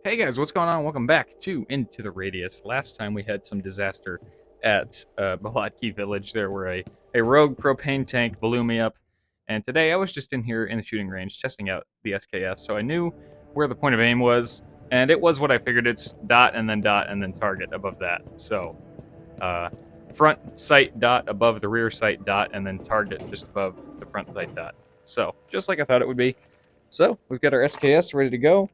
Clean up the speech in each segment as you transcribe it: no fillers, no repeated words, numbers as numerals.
Hey guys, what's going on? Welcome back to Into the Radius. Last time we had some disaster at Bolotky Village there where a rogue propane tank blew me up. And today I was just in here in the shooting range testing out the SKS, so I knew where the point of aim was, and it was what I figured. It's dot and then target above that. So front sight dot above the rear sight dot and then target just above the front sight dot. So just like I thought it would be. So we've got our SKS ready to go.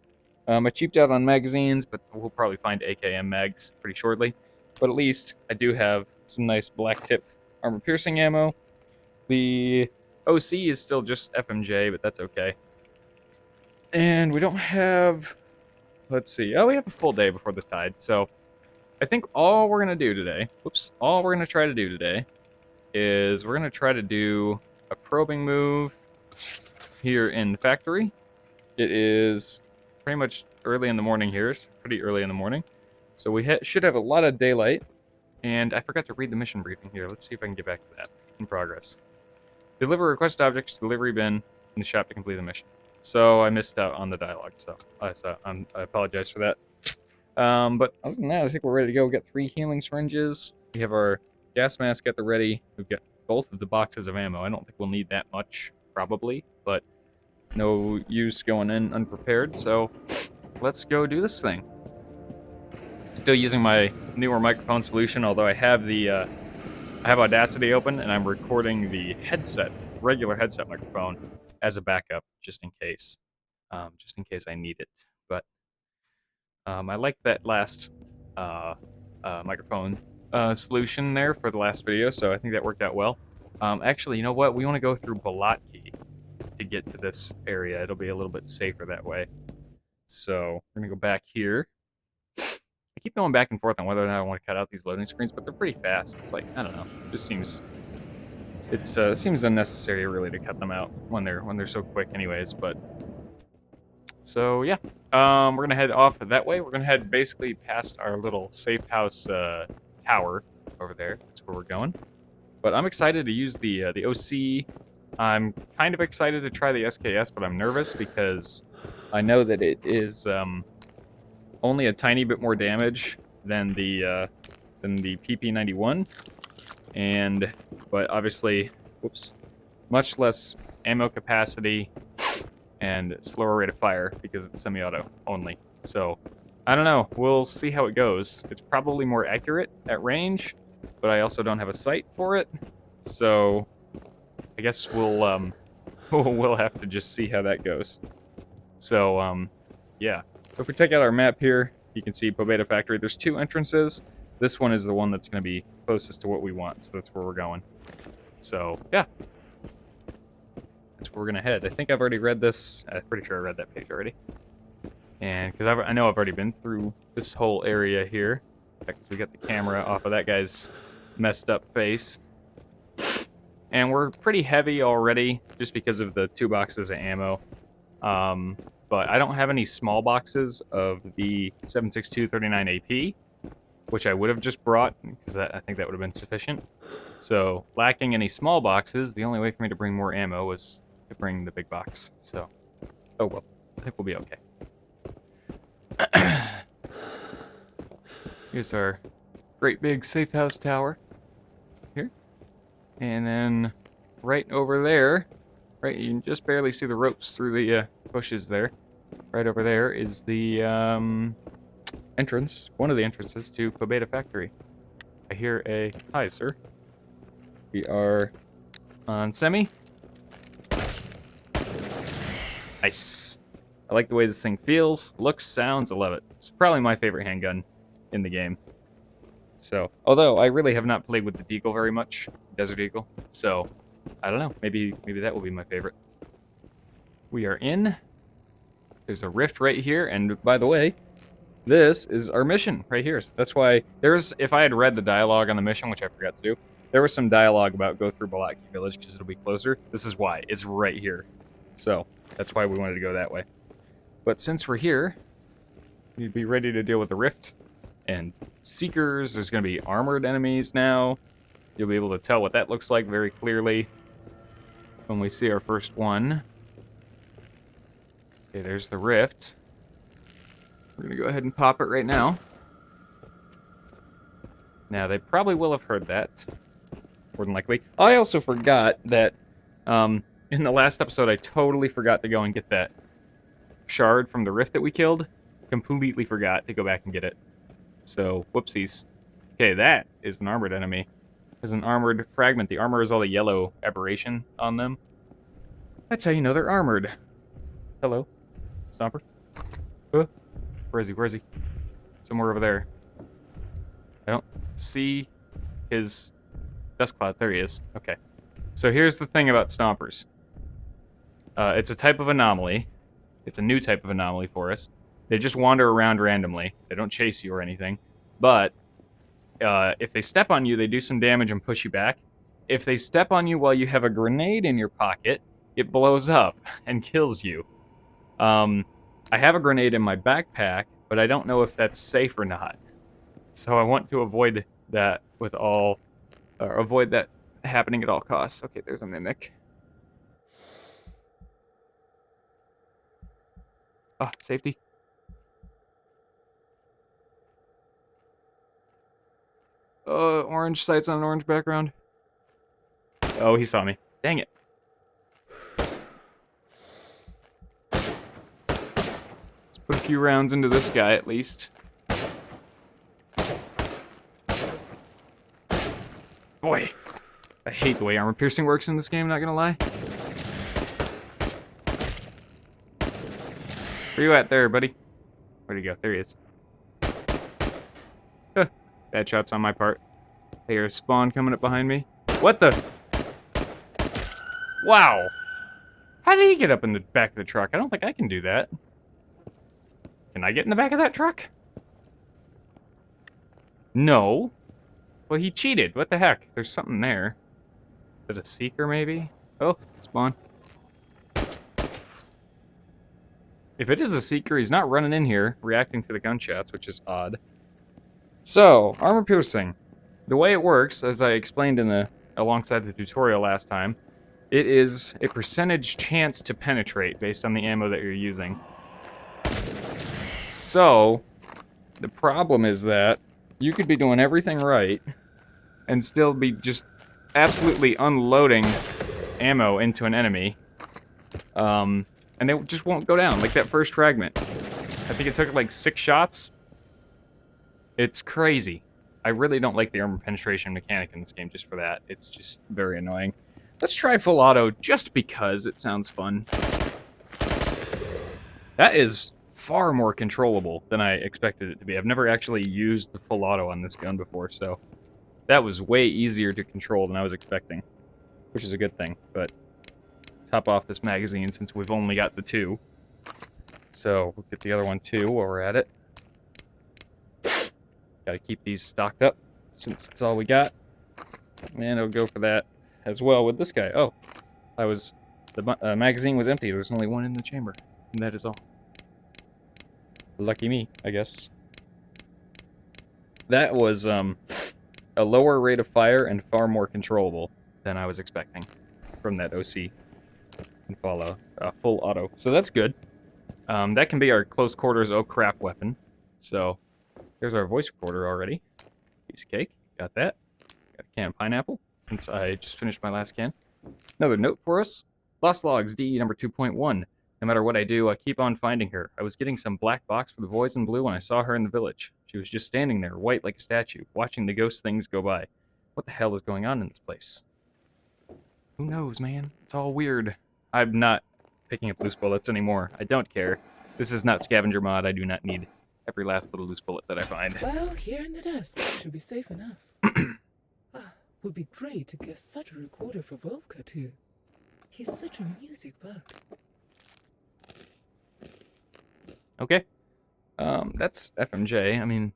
I cheaped out on magazines, but we'll probably find AKM mags pretty shortly. But at least I do have some nice black tip armor piercing ammo. The OC is still just FMJ, but that's okay. And we don't have, let's see, oh, we have a full day before the tide. So I think all we're going to do today, all we're going to try to do today is we're going to try to do a probing move here in the factory. It is pretty much early in the morning here. It's pretty early in the morning. So we should have a lot of daylight. And I forgot to read the mission briefing here. Let's see if I can get back to that. In progress. Deliver requested objects to delivery bin in the shop to complete the mission. So I missed out on the dialogue, so I apologize for that. But other than that, I think we're ready to go. We've got 3 healing syringes. We have our gas mask at the ready. We've got both of the boxes of ammo. I don't think we'll need that much, probably, but no use going in unprepared, so let's go do this thing. Still using my newer microphone solution, although I have I have Audacity open and I'm recording the regular headset microphone as a backup, just in case I need it. But I like that last microphone solution there for the last video, so I think that worked out well. Actually, you know what? We want to go through Bolotky to get to this area. It'll be a little bit safer that way. So we're gonna go back here. I keep going back and forth on whether or not I want to cut out these loading screens, but they're pretty fast. It's like, I don't know. It just seems seems unnecessary really to cut them out when they're so quick anyways, but so yeah. We're gonna head off that way. We're gonna head basically past our little safe house tower over there. That's where we're going. But I'm excited to use the OC. I'm kind of excited to try the SKS, but I'm nervous because I know that it is only a tiny bit more damage than the PP91, but obviously, much less ammo capacity and slower rate of fire because it's semi-auto only. So I don't know. We'll see how it goes. It's probably more accurate at range, but I also don't have a sight for it. So I guess we'll we'll have to just see how that goes. So yeah. So if we take out our map here, you can see Pobeda Factory. There's 2 entrances. This one is the one that's going to be closest to what we want, so that's where we're going. So yeah, that's where we're going to head. I think I've already read this. I'm pretty sure I read that page already. And because I know I've already been through this whole area here. In fact, we got the camera off of that guy's messed up face. And we're pretty heavy already, just because of the 2 boxes of ammo. But I don't have any small boxes of the 7.62 39 AP, which I would have just brought, because I think that would have been sufficient. So, lacking any small boxes, the only way for me to bring more ammo was to bring the big box. So, oh well, I think we'll be okay. Here's our great big safe house tower. Here. And then right over there, right, you can just barely see the ropes through the bushes there. Right over there is the entrance, one of the entrances to Pobeda Factory. I hear a, hi sir. We are on semi. Nice. I like the way this thing feels, looks, sounds, I love it. It's probably my favorite handgun in the game. So, although I really have not played with the Deagle very much, Desert Eagle, so I don't know, maybe that will be my favorite. We are in. There's a rift right here, and by the way, this is our mission right here. So that's why if I had read the dialogue on the mission, which I forgot to do, there was some dialogue about go through Bolotky Village because it'll be closer. This is why. It's right here. So that's why we wanted to go that way. But since we're here, we'd be ready to deal with the rift and seekers. There's going to be armored enemies now. You'll be able to tell what that looks like very clearly when we see our first one. Okay, there's the rift. We're gonna go ahead and pop it right now. Now, they probably will have heard that, more than likely. I also forgot that, in the last episode, I totally forgot to go and get that shard from the rift that we killed. Completely forgot to go back and get it. So, whoopsies. Okay, that is an armored enemy. There's an armored fragment. The armor is all the yellow aberration on them. That's how you know they're armored. Hello. Stomper. Where is he? Where is he? Somewhere over there. I don't see his dust clouds. There he is. Okay. So here's the thing about stompers. It's a type of anomaly. It's a new type of anomaly for us. They just wander around randomly. They don't chase you or anything. But if they step on you, they do some damage and push you back. If they step on you while you have a grenade in your pocket, it blows up and kills you. I have a grenade in my backpack, but I don't know if that's safe or not. So I want to avoid that avoid that happening at all costs. Okay, there's a mimic. Oh, safety. Orange sights on an orange background. Oh, he saw me. Dang it. Let's put a few rounds into this guy at least. Boy, I hate the way armor piercing works in this game, not gonna lie. Where you at there, buddy? Where'd he go? There he is. Huh. Bad shots on my part. I hear a spawn coming up behind me. What the? Wow. How did he get up in the back of the truck? I don't think I can do that. Can I get in the back of that truck? No. Well, he cheated. What the heck? There's something there. Is it a seeker, maybe? Oh, spawn. If it is a seeker, he's not running in here, reacting to the gunshots, which is odd. So, armor piercing. The way it works, as I explained alongside the tutorial last time, it is a percentage chance to penetrate based on the ammo that you're using. So, the problem is that you could be doing everything right and still be just absolutely unloading ammo into an enemy. And they just won't go down, like that first fragment. I think it took like 6 shots. It's crazy. I really don't like the armor penetration mechanic in this game just for that. It's just very annoying. Let's try full auto just because it sounds fun. That is far more controllable than I expected it to be. I've never actually used the full auto on this gun before, so that was way easier to control than I was expecting, which is a good thing. But top off this magazine since we've only got the 2. So we'll get the other one too while we're at it. Gotta keep these stocked up since it's all we got. And I'll go for that as well with this guy. Oh, the magazine was empty. There was only one in the chamber, and that is all. Lucky me, I guess. That was a lower rate of fire and far more controllable than I was expecting from that OC and full auto. So that's good. That can be our close quarters oh crap weapon. So there's our voice recorder already. Piece of cake. Got that. Got a can of pineapple since I just finished my last can. Another note for us. Lost Logs DE number 2.1. No matter what I do, I keep on finding her. I was getting some black box for the boys in blue when I saw her in the village. She was just standing there, white like a statue, watching the ghost things go by. What the hell is going on in this place? Who knows, man? It's all weird. I'm not picking up loose bullets anymore. I don't care. This is not scavenger mod. I do not need every last little loose bullet that I find. Well, here in the dust should be safe enough. Would be great to get such a recorder for Volka too. He's such a music bug. Okay. That's FMJ. I mean,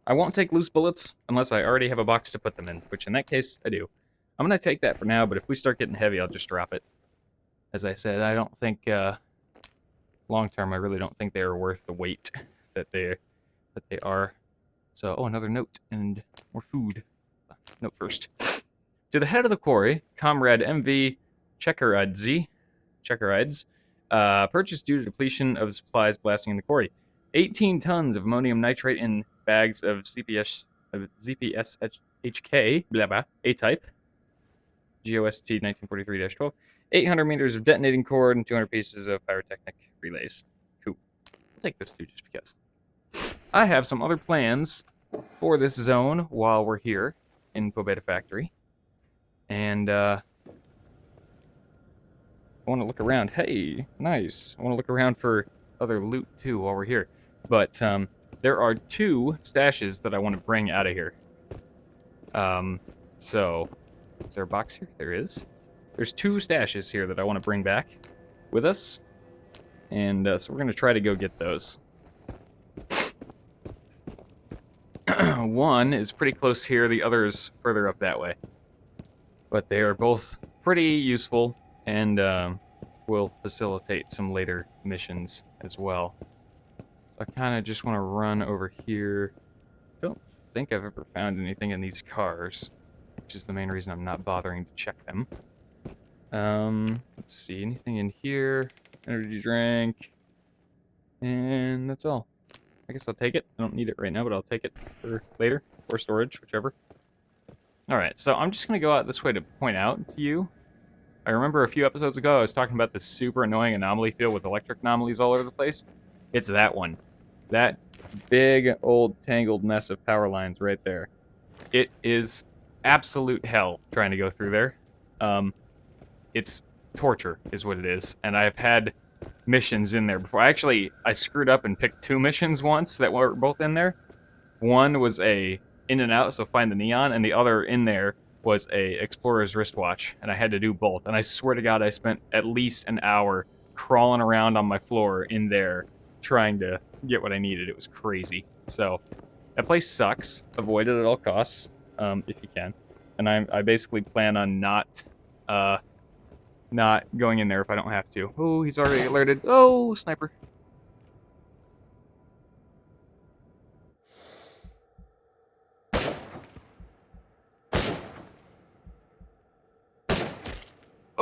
I won't take loose bullets unless I already have a box to put them in, which in that case, I do. I'm going to take that for now, but if we start getting heavy, I'll just drop it. As I said, I don't think, long term, I really don't think they are worth the weight that they are. So, oh, another note and more food. Note first. To the head of the quarry, Comrade MV Checkerides, purchased due to depletion of supplies blasting in the quarry. 18 tons of ammonium nitrate in bags of ZPSHK, blah blah, A-type, GOST 1943-12, 800 meters of detonating cord, and 200 pieces of pyrotechnic relays. Cool. I'll take this too, just because. I have some other plans for this zone while we're here in Pobeda Factory. And, I want to look around. Hey, nice. I want to look around for other loot, too, while we're here. But, there are 2 stashes that I want to bring out of here. So, is there a box here? There is. There's 2 stashes here that I want to bring back with us. And, so we're going to try to go get those. One is pretty close here, the other is further up that way. But they are both pretty useful and will facilitate some later missions as well. So I kind of just want to run over here. Don't think I've ever found anything in these cars, which is the main reason I'm not bothering to check them. Let's see, anything in here? Energy drink. And that's all. I guess I'll take it. I don't need it right now, but I'll take it for later, or storage, whichever. Alright, so I'm just going to go out this way to point out to you. I remember a few episodes ago I was talking about this super annoying anomaly field with electric anomalies all over the place. It's that one. That big, old, tangled mess of power lines right there. It is absolute hell trying to go through there. It's torture, is what it is. And I've had missions in there before. I screwed up and picked 2 missions once that were both in there. One was a in and out, so find the neon, and the other in there was a explorer's wristwatch, and I had to do both. And I swear to God, I spent at least an hour crawling around on my floor in there trying to get what I needed. It was crazy. So that place sucks. Avoid it at all costs, if you can. And I basically plan on not going in there if I don't have to. Oh, he's already alerted. Oh, sniper.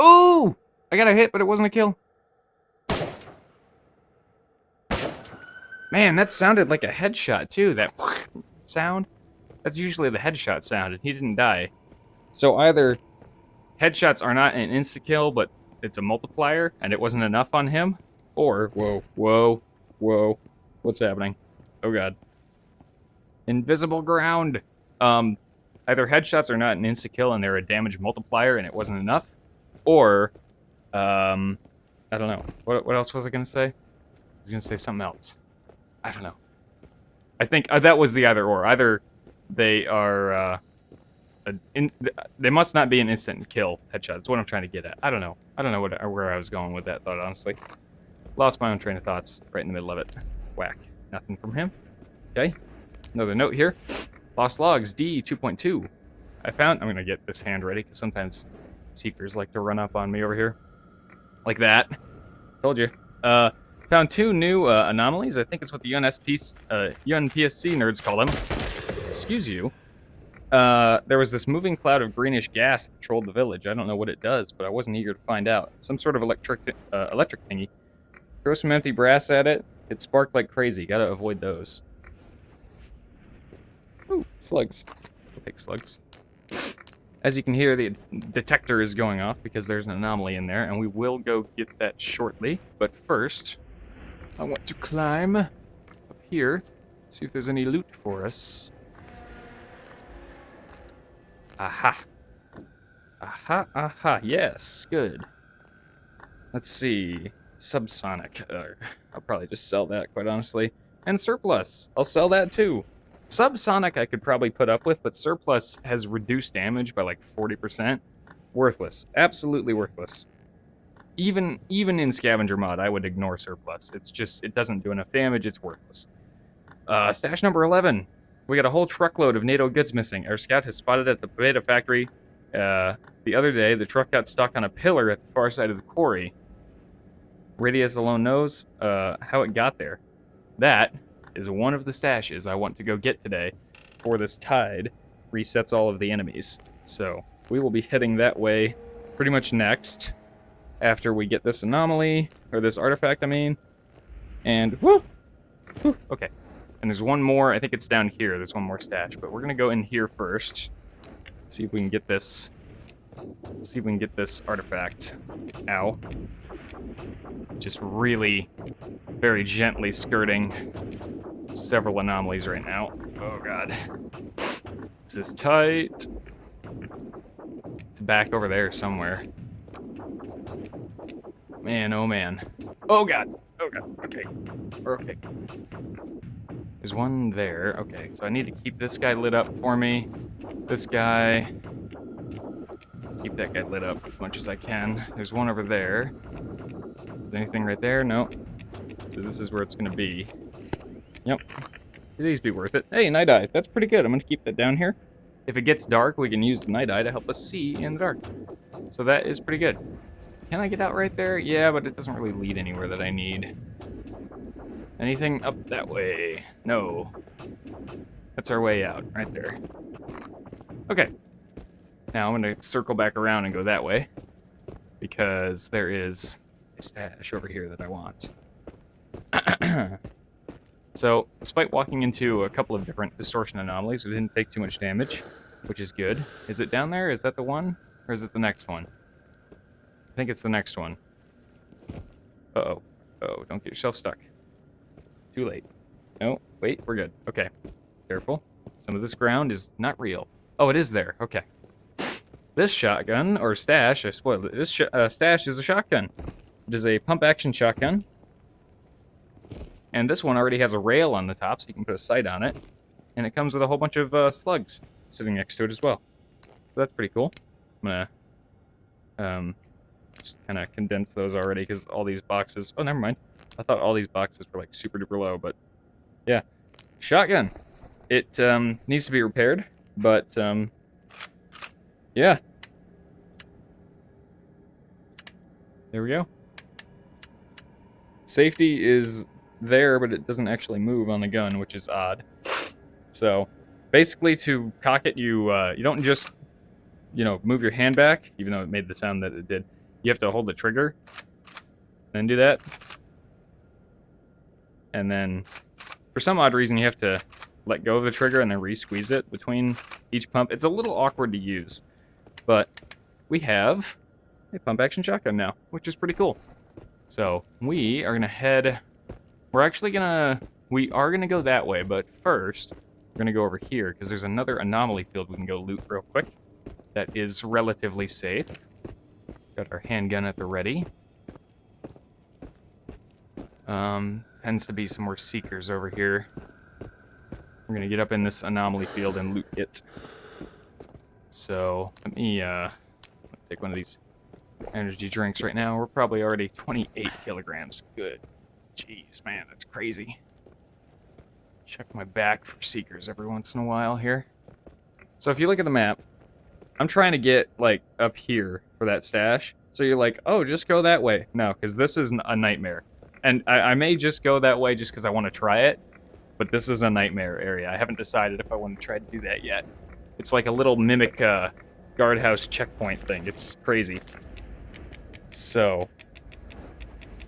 Oh! I got a hit, but it wasn't a kill. Man, that sounded like a headshot, too. That sound. That's usually the headshot sound, and he didn't die. So either headshots are not an insta-kill, but it's a multiplier, and it wasn't enough on him, or... Whoa. What's happening? Oh, God. Invisible ground! Either headshots are not an insta-kill, and they're a damage multiplier, and it wasn't enough, or... I don't know. What else was I going to say? I was going to say something else. I don't know. I think that was the either or. Either they are... they must not be an instant kill headshot. That's what I'm trying to get at. I don't know. I don't know where I was going with that thought, honestly. Lost my own train of thoughts right in the middle of it. Whack. Nothing from him. Okay. Another note here. Lost logs, D 2.2. I'm going to get this hand ready, because sometimes seekers like to run up on me over here. Like that. Told you. Found 2 new anomalies. I think it's what the UNPSC nerds call them. Excuse you. There was this moving cloud of greenish gas that patrolled the village. I don't know what it does, but I wasn't eager to find out. Some sort of electric thingy. Throw some empty brass at it. It sparked like crazy. Gotta avoid those. Ooh, slugs. I'll take slugs. As you can hear, the detector is going off because there's an anomaly in there, and we will go get that shortly. But first, I want to climb up here, see if there's any loot for us. Aha. Aha, yes, good. Let's see. Subsonic. I'll probably just sell that, quite honestly. And surplus. I'll sell that too. Subsonic I could probably put up with, but surplus has reduced damage by like 40%. Worthless. Absolutely worthless. Even in scavenger mod, I would ignore surplus. It's just, it doesn't do enough damage, it's worthless. Stash number 11. We got a whole truckload of NATO goods missing. Our scout has spotted at the Pobeda factory. The other day, the truck got stuck on a pillar at the far side of the quarry. Radius alone knows how it got there. That is one of the stashes I want to go get today before this tide resets all of the enemies. So we will be heading that way pretty much next after we get this anomaly, or this artifact, I mean. And, whoo! Whew, okay. And there's one more, I think it's down here. There's one more stash, but we're gonna go in here first. See if we can get this. See if we can get this artifact. Ow. Just really, very gently skirting several anomalies right now. Oh god. This is tight. It's back over there somewhere. Man, oh man. Oh god. Oh god. Okay. We're okay. There's one there. Okay, so I need to keep this guy lit up for me. This guy. Keep that guy lit up as much as I can. There's one over there. Is there anything right there? No. So this is where it's gonna be. Yep. These be worth it. Hey, night eye. That's pretty good. I'm gonna keep that down here. If it gets dark, we can use the night eye to help us see in the dark. So that is pretty good. Can I get out right there? Yeah, but it doesn't really lead anywhere that I need. Anything up that way? No. That's our way out, right there. Okay. Now I'm going to circle back around and go that way, because there is a stash over here that I want. So, despite walking into a couple of different distortion anomalies, we didn't take too much damage, which is good. Is it down there? Is that the one? Or is it the next one? I think it's the next one. Uh-oh. Uh-oh, don't get yourself stuck. Too late. No, wait, we're good. Okay. Careful. Some of this ground is not real. Oh, it is there. Okay. This shotgun, or stash, I spoiled it. This stash is a shotgun. It is a pump-action shotgun. And this one already has a rail on the top, so you can put a sight on it. And it comes with a whole bunch of slugs sitting next to it as well. So that's pretty cool. I'm gonna just kind of condense those already, because all these boxes... Oh, never mind. I thought all these boxes were like super duper low, but yeah. Shotgun. It needs to be repaired, but yeah. There we go. Safety is there, but it doesn't actually move on the gun, which is odd. So basically, to cock it, you don't just, move your hand back, even though it made the sound that it did. You have to hold the trigger, then do that. And then, for some odd reason, you have to let go of the trigger and then re-squeeze it between each pump. It's a little awkward to use, but we have a pump-action shotgun now, which is pretty cool. So, we are going to head... We are going to go that way, but first, we're going to go over here, because there's another anomaly field we can go loot real quick. That is relatively safe. Got our handgun at the ready. Tends to be some more seekers over here. We're going to get up in this anomaly field and loot it. So, let me take one of these energy drinks right now. We're probably already 28 kilograms. Good. Jeez, man, that's crazy. Check my back for seekers every once in a while here. So if you look at the map, I'm trying to get, like, up here for that stash. So you're like, oh, just go that way. No, because this is a nightmare. And I may just go that way just because I want to try it. But this is a nightmare area. I haven't decided if I want to try to do that yet. It's like a little mimic guardhouse checkpoint thing. It's crazy. So,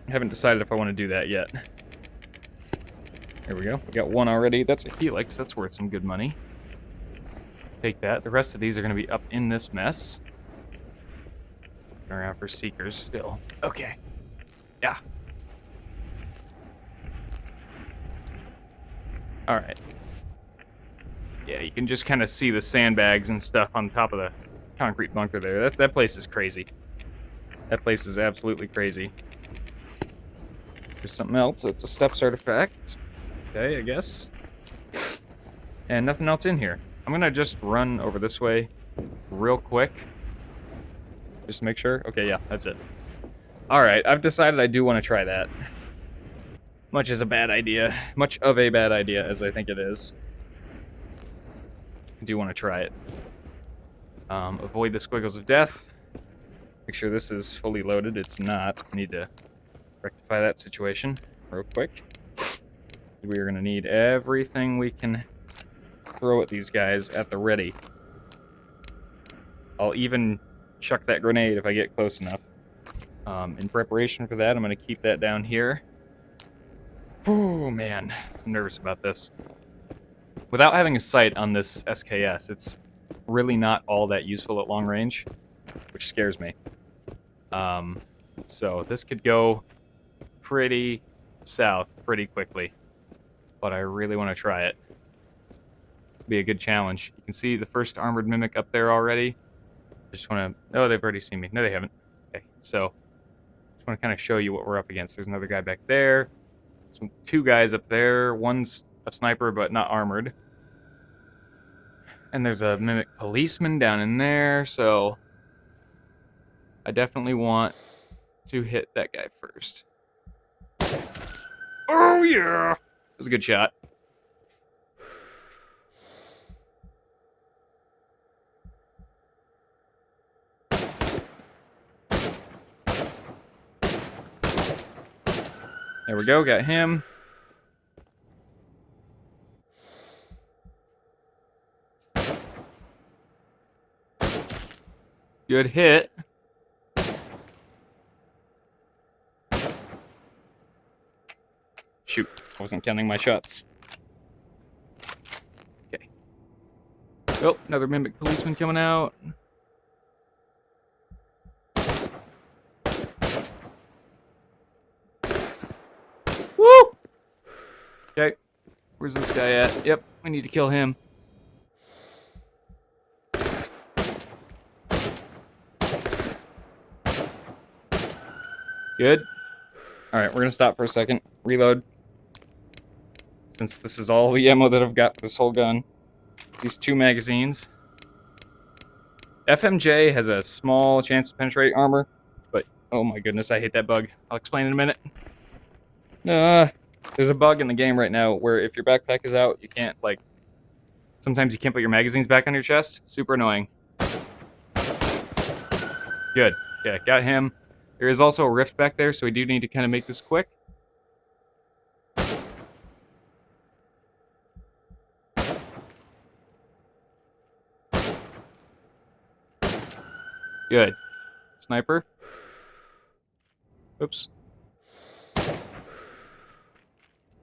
I haven't decided if I want to do that yet. There we go. We got one already. That's a helix. That's worth some good money. Take that. The rest of these are going to be up in this mess. Looking around for seekers still. Okay. Yeah. Alright. Yeah, you can just kind of see the sandbags and stuff on top of the concrete bunker there. That place is crazy. That place is absolutely crazy. There's something else. It's a steps artifact. Okay, I guess. And nothing else in here. I'm gonna just run over this way real quick. Just to make sure. Okay, yeah, that's it. Alright, I've decided I do want to try that. Much of a bad idea as I think it is. I do want to try it. Avoid the squiggles of death. Make sure this is fully loaded. It's not. I need to rectify that situation real quick. We are going to need everything we can throw at these guys at the ready. I'll even chuck that grenade if I get close enough. In preparation for that, I'm going to keep that down here. Oh, man. I'm nervous about this. Without having a sight on this SKS, it's really not all that useful at long range, which scares me. So this could go pretty south pretty quickly, but I really want to try it. This will be a good challenge. You can see the first armored mimic up there already. I just want to... Oh, they've already seen me. No, they haven't. Okay, so just want to kind of show you what we're up against. There's another guy back there. There's 2 guys up there. One's a sniper, but not armored. And there's a mimic policeman down in there, so I definitely want to hit that guy first. Oh, yeah! That was a good shot. There we go, got him. Good hit. Shoot, I wasn't counting my shots. Okay. Oh, another mimic policeman coming out. Woo! Okay, where's this guy at? Yep, we need to kill him. Good. Alright, we're gonna stop for a second. Reload. Since this is all the ammo that I've got for this whole gun. These 2 magazines. FMJ has a small chance to penetrate armor, but oh my goodness, I hate that bug. I'll explain in a minute. There's a bug in the game right now where if your backpack is out, you can't, like... Sometimes you can't put your magazines back on your chest. Super annoying. Good. Yeah, got him. There is also a rift back there, so we do need to kind of make this quick. Good. Sniper. Oops.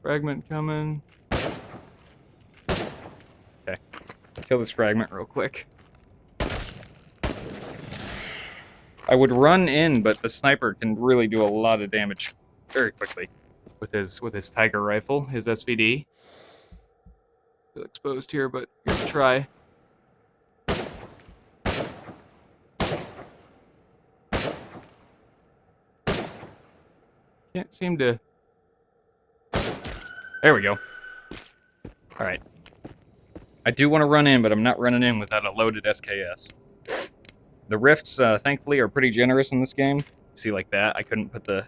Fragment coming. Okay. Kill this fragment real quick. I would run in, but the sniper can really do a lot of damage very quickly with his Tiger rifle, his SVD. Feel exposed here, but here's a try. Can't seem to... There we go. Alright. I do want to run in, but I'm not running in without a loaded SKS. The rifts, thankfully, are pretty generous in this game. See, like that, I couldn't put the...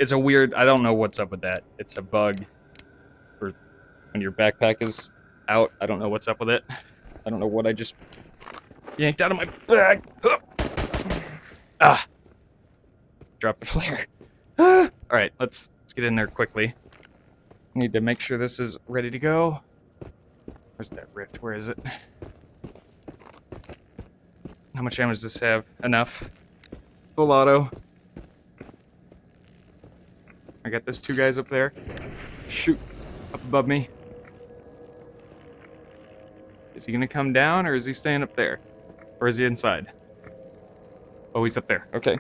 It's a weird... I don't know what's up with that. It's a bug for when your backpack is out. I don't know what's up with it. I don't know what I just yanked out of my bag. Ah! Drop the flare. Alright, let's get in there quickly. Need to make sure this is ready to go. Where's that rift? Where is it? How much ammo does this have? Enough. Full auto. I got those 2 guys up there. Shoot. Up above me. Is he gonna come down, or is he staying up there? Or is he inside? Oh, he's up there. Okay.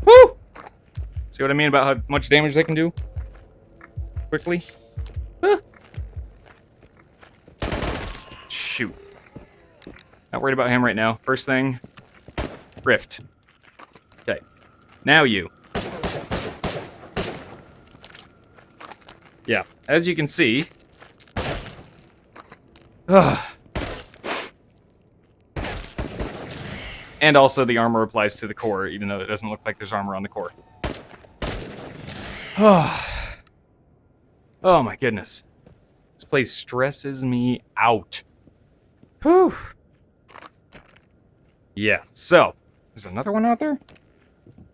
Woo! See what I mean about how much damage they can do? Quickly. Ah. Shoot. Not worried about him right now. First thing, rift. Okay. Now you. Yeah, as you can see... And also the armor applies to the core, even though it doesn't look like there's armor on the core. Oh my goodness. This place stresses me out. Whew. Yeah, so, there's another one out there?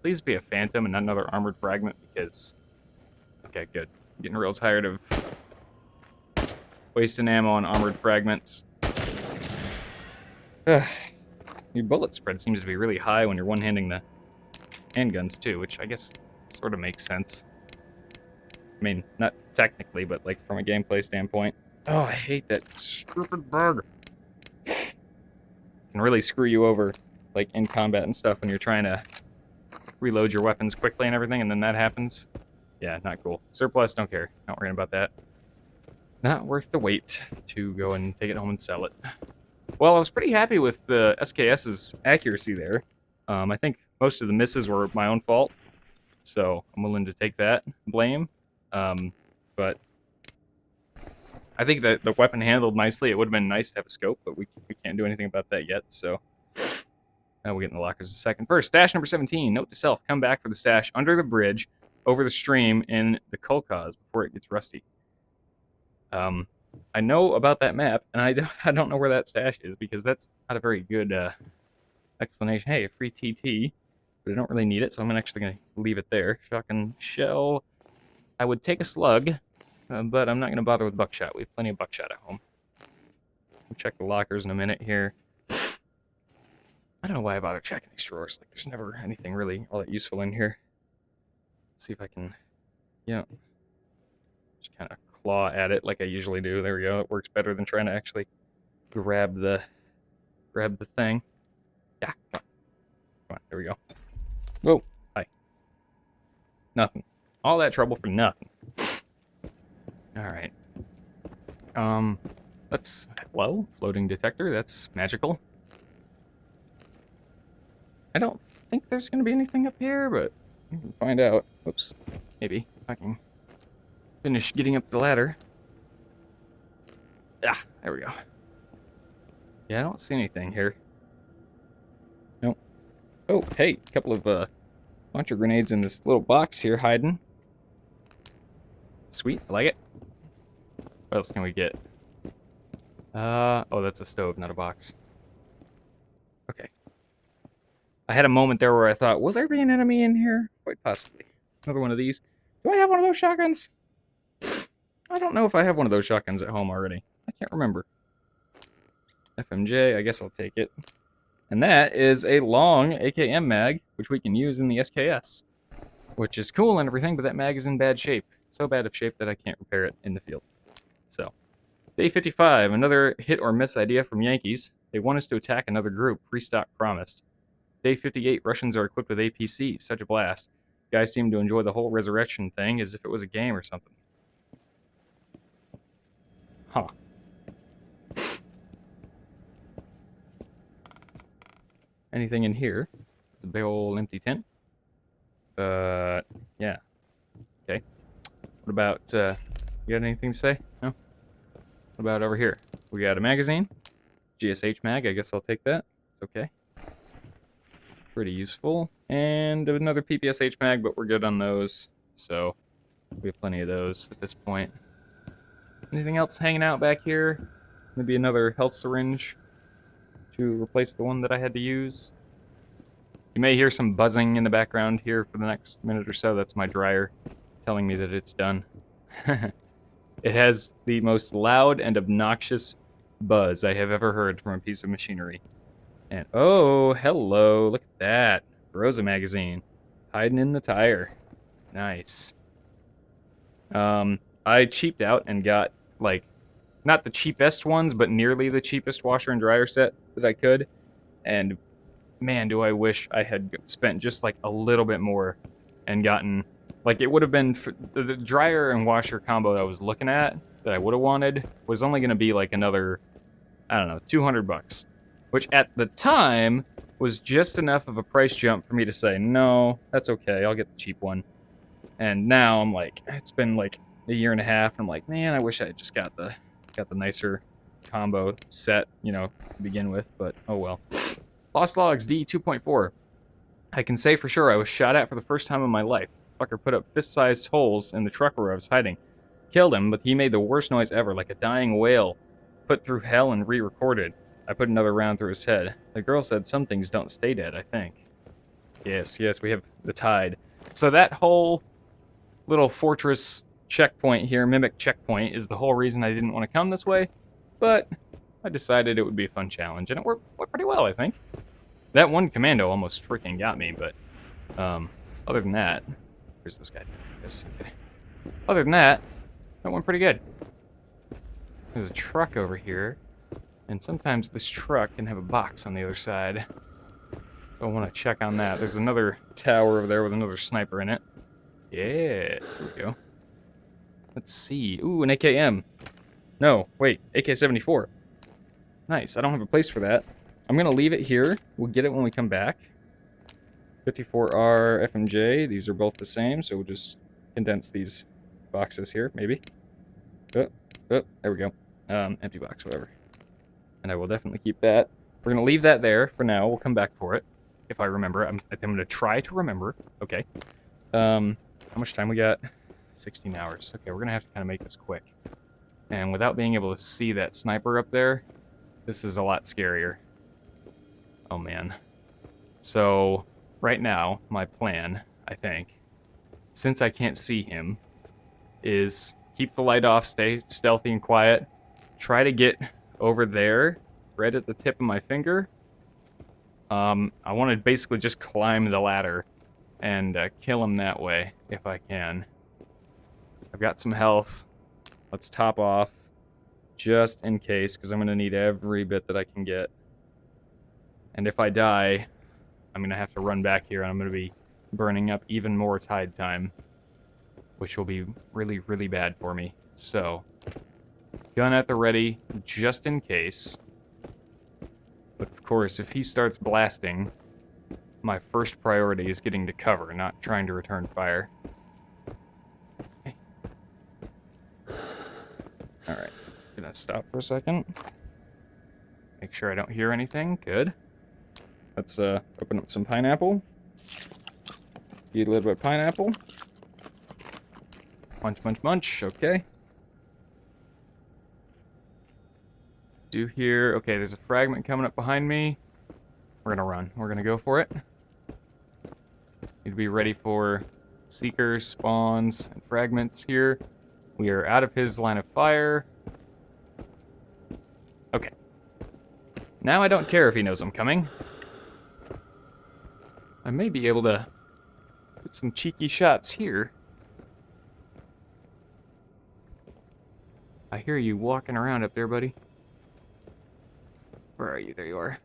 Please be a phantom and not another armored fragment, because... Okay, good. I'm getting real tired of wasting ammo on armored fragments. Your bullet spread seems to be really high when you're one-handing the handguns, too, which I guess sort of makes sense. I mean, not technically, but like from a gameplay standpoint. Oh, I hate that stupid bug. Can really screw you over, like in combat and stuff when you're trying to reload your weapons quickly and everything, and then that happens. Yeah, not cool. Surplus, don't care. Not worrying about that. Not worth the wait to go and take it home and sell it. Well, I was pretty happy with the SKS's accuracy there. I think most of the misses were my own fault, so I'm willing to take that blame. But I think that the weapon handled nicely. It would have been nice to have a scope, but we can't do anything about that yet, so now we'll get in the lockers in a second. First, stash number 17. Note to self, come back for the stash under the bridge, over the stream in the Kolkhoz before it gets rusty. I know about that map, and I don't know where that stash is, because that's not a very good explanation. Hey, a free TT, but I don't really need it, so I'm actually going to leave it there. Shotgun shell. I would take a slug, but I'm not going to bother with buckshot. We have plenty of buckshot at home. We'll check the lockers in a minute here. I don't know why I bother checking these drawers. Like, there's never anything really all that useful in here. Let's see if I can, just kind of claw at it like I usually do. There we go. It works better than trying to actually grab the thing. Yeah, come on. Come on, there we go. Whoa, hi. Nothing. All that trouble for nothing. Alright. Let's... Hello? Floating detector, that's magical. I don't think there's going to be anything up here, but we can find out. Oops. Maybe. I can finish getting up the ladder. Ah, there we go. Yeah, I don't see anything here. Nope. Oh, hey, a couple of launcher grenades in this little box here hiding. Sweet, I like it. What else can we get? Oh, that's a stove, not a box. Okay. I had a moment there where I thought, will there be an enemy in here? Quite possibly. Another one of these. Do I have one of those shotguns? I don't know if I have one of those shotguns at home already. I can't remember. FMJ, I guess I'll take it. And that is a long AKM mag, which we can use in the SKS. Which is cool and everything, but that mag is in bad shape. So bad of shape that I can't repair it in the field. So, day 55, another hit or miss idea from Yankees. They want us to attack another group, restock promised. Day 58, Russians are equipped with APC, such a blast. Guys seem to enjoy the whole resurrection thing as if it was a game or something. Huh. Anything in here? It's a big old empty tent. Yeah. Okay. What about, you got anything to say? No? What about over here? We got a magazine. GSH mag, I guess I'll take that. It's okay. Pretty useful. And another PPSH mag, but we're good on those. So, we have plenty of those at this point. Anything else hanging out back here? Maybe another health syringe to replace the one that I had to use. You may hear some buzzing in the background here for the next minute or so. That's my dryer telling me that it's done. It has the most loud and obnoxious buzz I have ever heard from a piece of machinery. And oh, hello, look at that. Rosa magazine. Hiding in the tire. Nice. I cheaped out and got, like, not the cheapest ones, but nearly the cheapest washer and dryer set that I could. And man, do I wish I had spent just like a little bit more and gotten, like, it would have been the dryer and washer combo that I was looking at that I would have wanted was only going to be like another, I don't know, 200 bucks, which at the time was just enough of a price jump for me to say, no, that's okay, I'll get the cheap one. And now I'm like, it's been like a year and a half, and I'm like, man, I wish I had just got the nicer combo set, you know, to begin with, but oh well. Lost Logs D 2.4. I can say for sure I was shot at for the first time in my life. Fucker put up fist-sized holes in the truck where I was hiding. Killed him, but he made the worst noise ever, like a dying whale. Put through hell and re-recorded. I put another round through his head. The girl said some things don't stay dead, I think. Yes, we have the tide. So that whole little fortress checkpoint here, mimic checkpoint, is the whole reason I didn't want to come this way, but I decided it would be a fun challenge, and it worked pretty well, I think. That one commando almost freaking got me, but other than that, Where's this guy? Yes, okay. Other than that, that went pretty good. There's a truck over here, and sometimes this truck can have a box on the other side. So I want to check on that. There's another tower over there with another sniper in it. Yes, here we go. Let's see. Ooh, an AKM. No, wait, AK-74. Nice, I don't have a place for that. I'm gonna leave it here. We'll get it when we come back. 54R FMJ, these are both the same, so we'll just condense these boxes here, maybe. Oh, there we go. Empty box, whatever. And I will definitely keep that. We're gonna leave that there for now. We'll come back for it, if I remember. I'm gonna try to remember. Okay. How much time we got? 16 hours. Okay, we're gonna have to kind of make this quick. And without being able to see that sniper up there, this is a lot scarier. Oh man. So, right now, my plan, I think, since I can't see him, is keep the light off, stay stealthy and quiet, try to get over there, right at the tip of my finger. I want to basically just climb the ladder and kill him that way, if I can. I've got some health. Let's top off, just in case, because I'm going to need every bit that I can get. And if I die, I'm going to have to run back here, and I'm going to be burning up even more tide time, which will be really, really bad for me. So, gun at the ready, just in case. But of course, if he starts blasting, my first priority is getting to cover, not trying to return fire. Okay. Alright, gonna stop for a second. Make sure I don't hear anything. Good. Let's open up some pineapple. Eat a little bit of pineapple. Munch, munch, munch. Okay. Do here. Okay, there's a fragment coming up behind me. We're gonna run. We're gonna go for it. Need to be ready for seekers, spawns, and fragments here. We are out of his line of fire. Okay. Now I don't care if he knows I'm coming. I may be able to get some cheeky shots here. I hear you walking around up there, buddy. Where are you? There you are.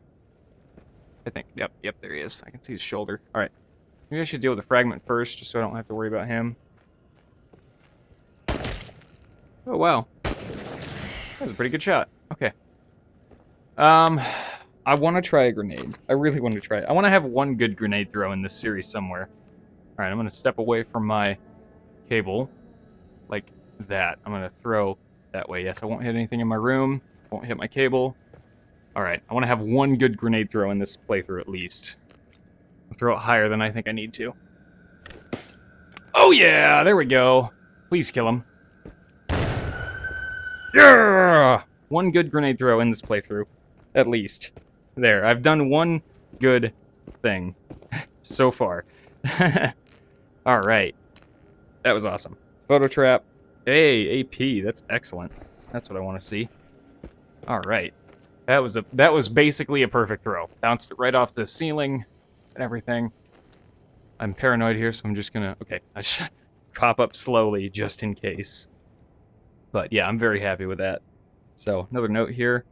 I think, yep, there he is. I can see his shoulder. Alright. Maybe I should deal with the fragment first, just so I don't have to worry about him. Oh, wow. That was a pretty good shot. Okay. I want to try a grenade. I really want to try it. I want to have one good grenade throw in this series somewhere. Alright, I'm going to step away from my cable. Like that. I'm going to throw that way. Yes, I won't hit anything in my room. Won't hit my cable. Alright, I want to have one good grenade throw in this playthrough at least. I'll throw it higher than I think I need to. Oh yeah! There we go. Please kill him. Yeah! One good grenade throw in this playthrough. At least. There, I've done one good thing. So far. Alright. That was awesome. Photo trap. Hey, AP. That's excellent. That's what I want to see. Alright. That was basically a perfect throw. Bounced it right off the ceiling and everything. I'm paranoid here, so I'm just gonna... Okay, I should pop up slowly just in case. But yeah, I'm very happy with that. So, another note here.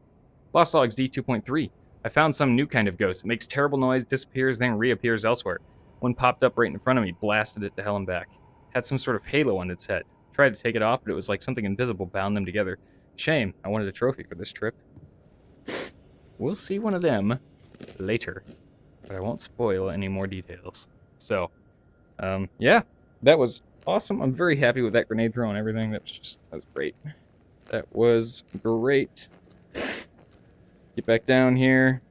Lost Logs D2.3. I found some new kind of ghost. It makes terrible noise, disappears, then reappears elsewhere. One popped up right in front of me, blasted it to hell and back. Had some sort of halo on its head. Tried to take it off, but it was like something invisible bound them together. Shame. I wanted a trophy for this trip. We'll see one of them later, but I won't spoil any more details. So, yeah, that was awesome. I'm very happy with that grenade throw and everything. That was great. That was great. Get back down here.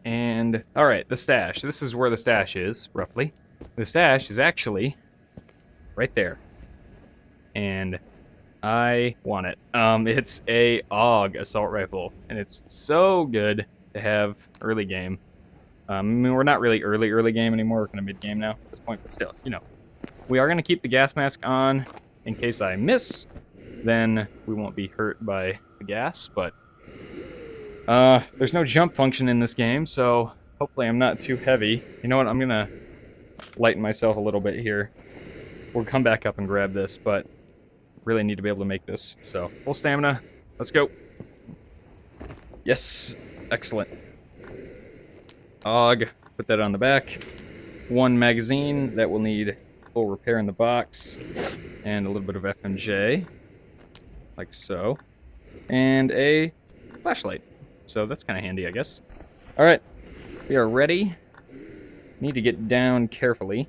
And, alright, the stash. This is where the stash is, roughly. The stash is actually right there. And I want it. It's a AUG assault rifle, and it's so good to have early game. I mean, we're not really early game anymore. We're kind of mid game now at this point, but still, you know. We are going to keep the gas mask on in case I miss. Then we won't be hurt by the gas, but there's no jump function in this game, so hopefully I'm not too heavy. You know what? I'm gonna lighten myself a little bit here. We'll come back up and grab this, but really need to be able to make this. So, full stamina. Let's go. Yes. Excellent. AUG. Put that on the back. 1 magazine. That will need full repair in the box. And a little bit of FMJ. Like so. And a flashlight. So that's kind of handy, I guess. Alright. We are ready. Need to get down carefully.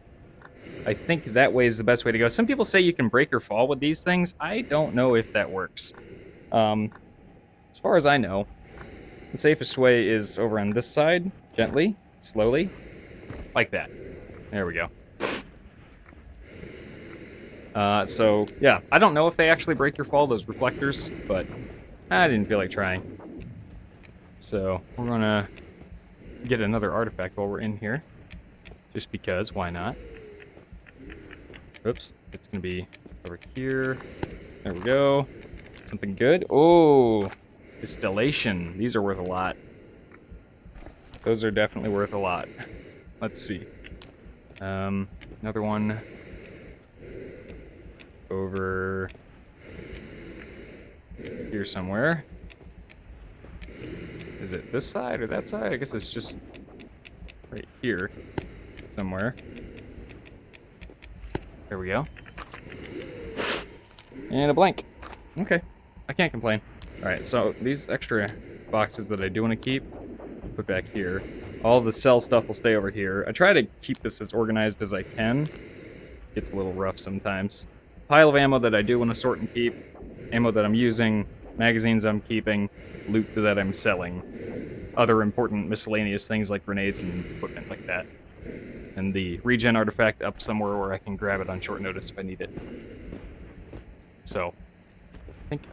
I think that way is the best way to go. Some people say you can break or fall with these things. I don't know if that works. As far as I know, the safest way is over on this side. Gently, slowly. Like that. There we go. So, yeah. I don't know if they actually break or fall, those reflectors, but I didn't feel like trying. So, we're gonna get another artifact while we're in here. Just because, why not? Oops, it's gonna be over here. There we go. Something good. Oh, distillation. These are worth a lot. Those are definitely worth a lot. Let's see. Another one over here somewhere. Is it this side or that side? I guess it's just right here somewhere. There we go. And a blank. Okay. I can't complain. Alright, so these extra boxes that I do want to keep, put back here. All the cell stuff will stay over here. I try to keep this as organized as I can. Gets a little rough sometimes. Pile of ammo that I do want to sort and keep. Ammo that I'm using. Magazines I'm keeping. Loot that I'm selling. Other important miscellaneous things like grenades and equipment like that. And the regen artifact up somewhere where I can grab it on short notice if I need it. So, I think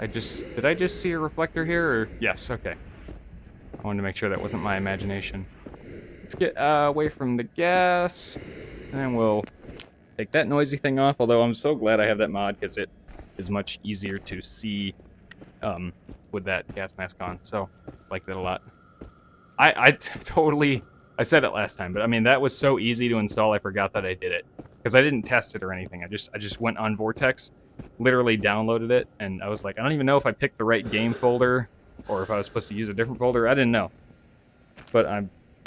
did I just see a reflector here? Or, yes, okay. I wanted to make sure that wasn't my imagination. Let's get away from the gas, and then we'll take that noisy thing off, although I'm so glad I have that mod, because it is much easier to see with that gas mask on, so I like that a lot. I said it last time, but I mean, that was so easy to install, I forgot that I did it. Because I didn't test it or anything, I just went on Vortex, literally downloaded it, and I was like, I don't even know if I picked the right game folder, or if I was supposed to use a different folder, I didn't know. But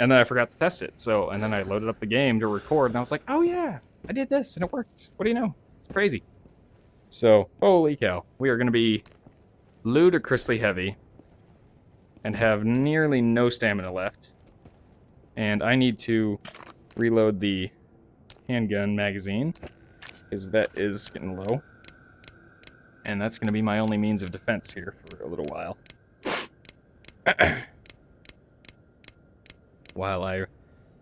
and then I forgot to test it, and then I loaded up the game to record, and I was like, oh yeah, I did this, and it worked. What do you know? It's crazy. So, holy cow, we are going to be ludicrously heavy, and have nearly no stamina left. And I need to reload the handgun magazine, because that is getting low. And that's going to be my only means of defense here for a little while. While I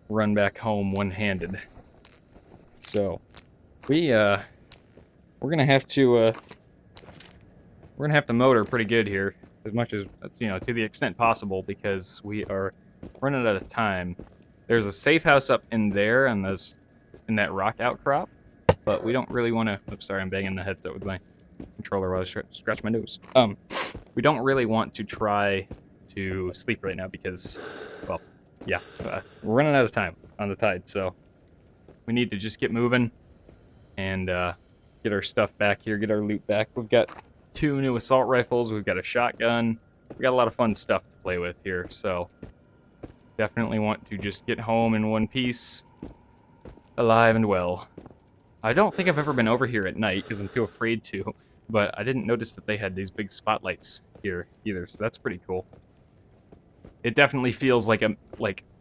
run back home one-handed. So, we're gonna have to motor pretty good here, as much as, you know, to the extent possible, because we are running out of time. There's a safe house up in there, and in that rock outcrop, but we don't really want to. Oops, sorry, I'm banging the headset with my controller while I scratch my nose. We don't really want to try to sleep right now because, well, yeah, we're running out of time on the tide, so we need to just get moving and get our stuff back here, get our loot back. We've got 2 new assault rifles, we've got a shotgun, we got a lot of fun stuff to play with here, so definitely want to just get home in one piece, alive and well. I don't think I've ever been over here at night because I'm too afraid to, but I didn't notice that they had these big spotlights here either, so that's pretty cool. It definitely feels like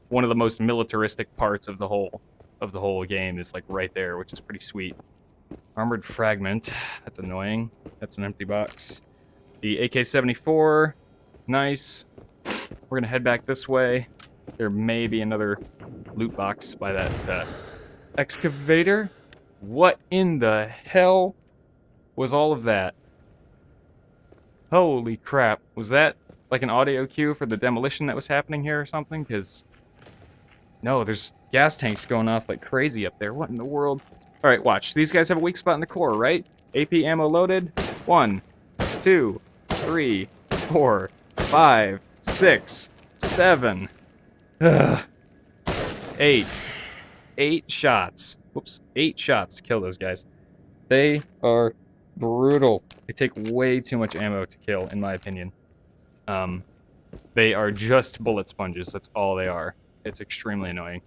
one of the most militaristic parts of the whole game is like right there, which is pretty sweet. Armored fragment, that's annoying. That's an empty box. The AK-74, nice. We're gonna head back this way. There may be another loot box by that excavator. What in the hell was all of that? Holy crap. Was that like an audio cue for the demolition that was happening here or something? Because, no, there's gas tanks going off like crazy up there. What in the world? Alright, watch. These guys have a weak spot in the core, right? AP ammo loaded. 1, 2, 3, 4, 5, 6, 7. Ugh. 8. 8 shots. Whoops, 8 shots to kill those guys. They are brutal. They take way too much ammo to kill, in my opinion. They are just bullet sponges. That's all they are. It's extremely annoying.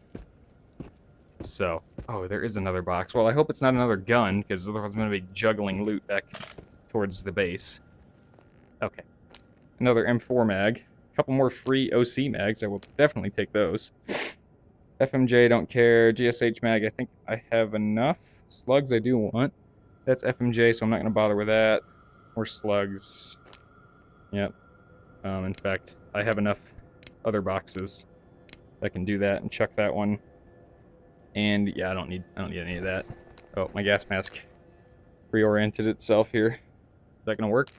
So, oh, there is another box. Well, I hope it's not another gun, because otherwise I'm going to be juggling loot back towards the base. Okay. Another M4 mag. A couple more free OC mags. I will definitely take those. FMJ, don't care. GSH mag, I think I have enough. Slugs, I do want. That's FMJ, so I'm not going to bother with that. More slugs. Yep. In fact, I have enough other boxes. I can do that and chuck that one. And yeah, I don't need any of that. Oh, my gas mask reoriented itself here. Is that gonna work?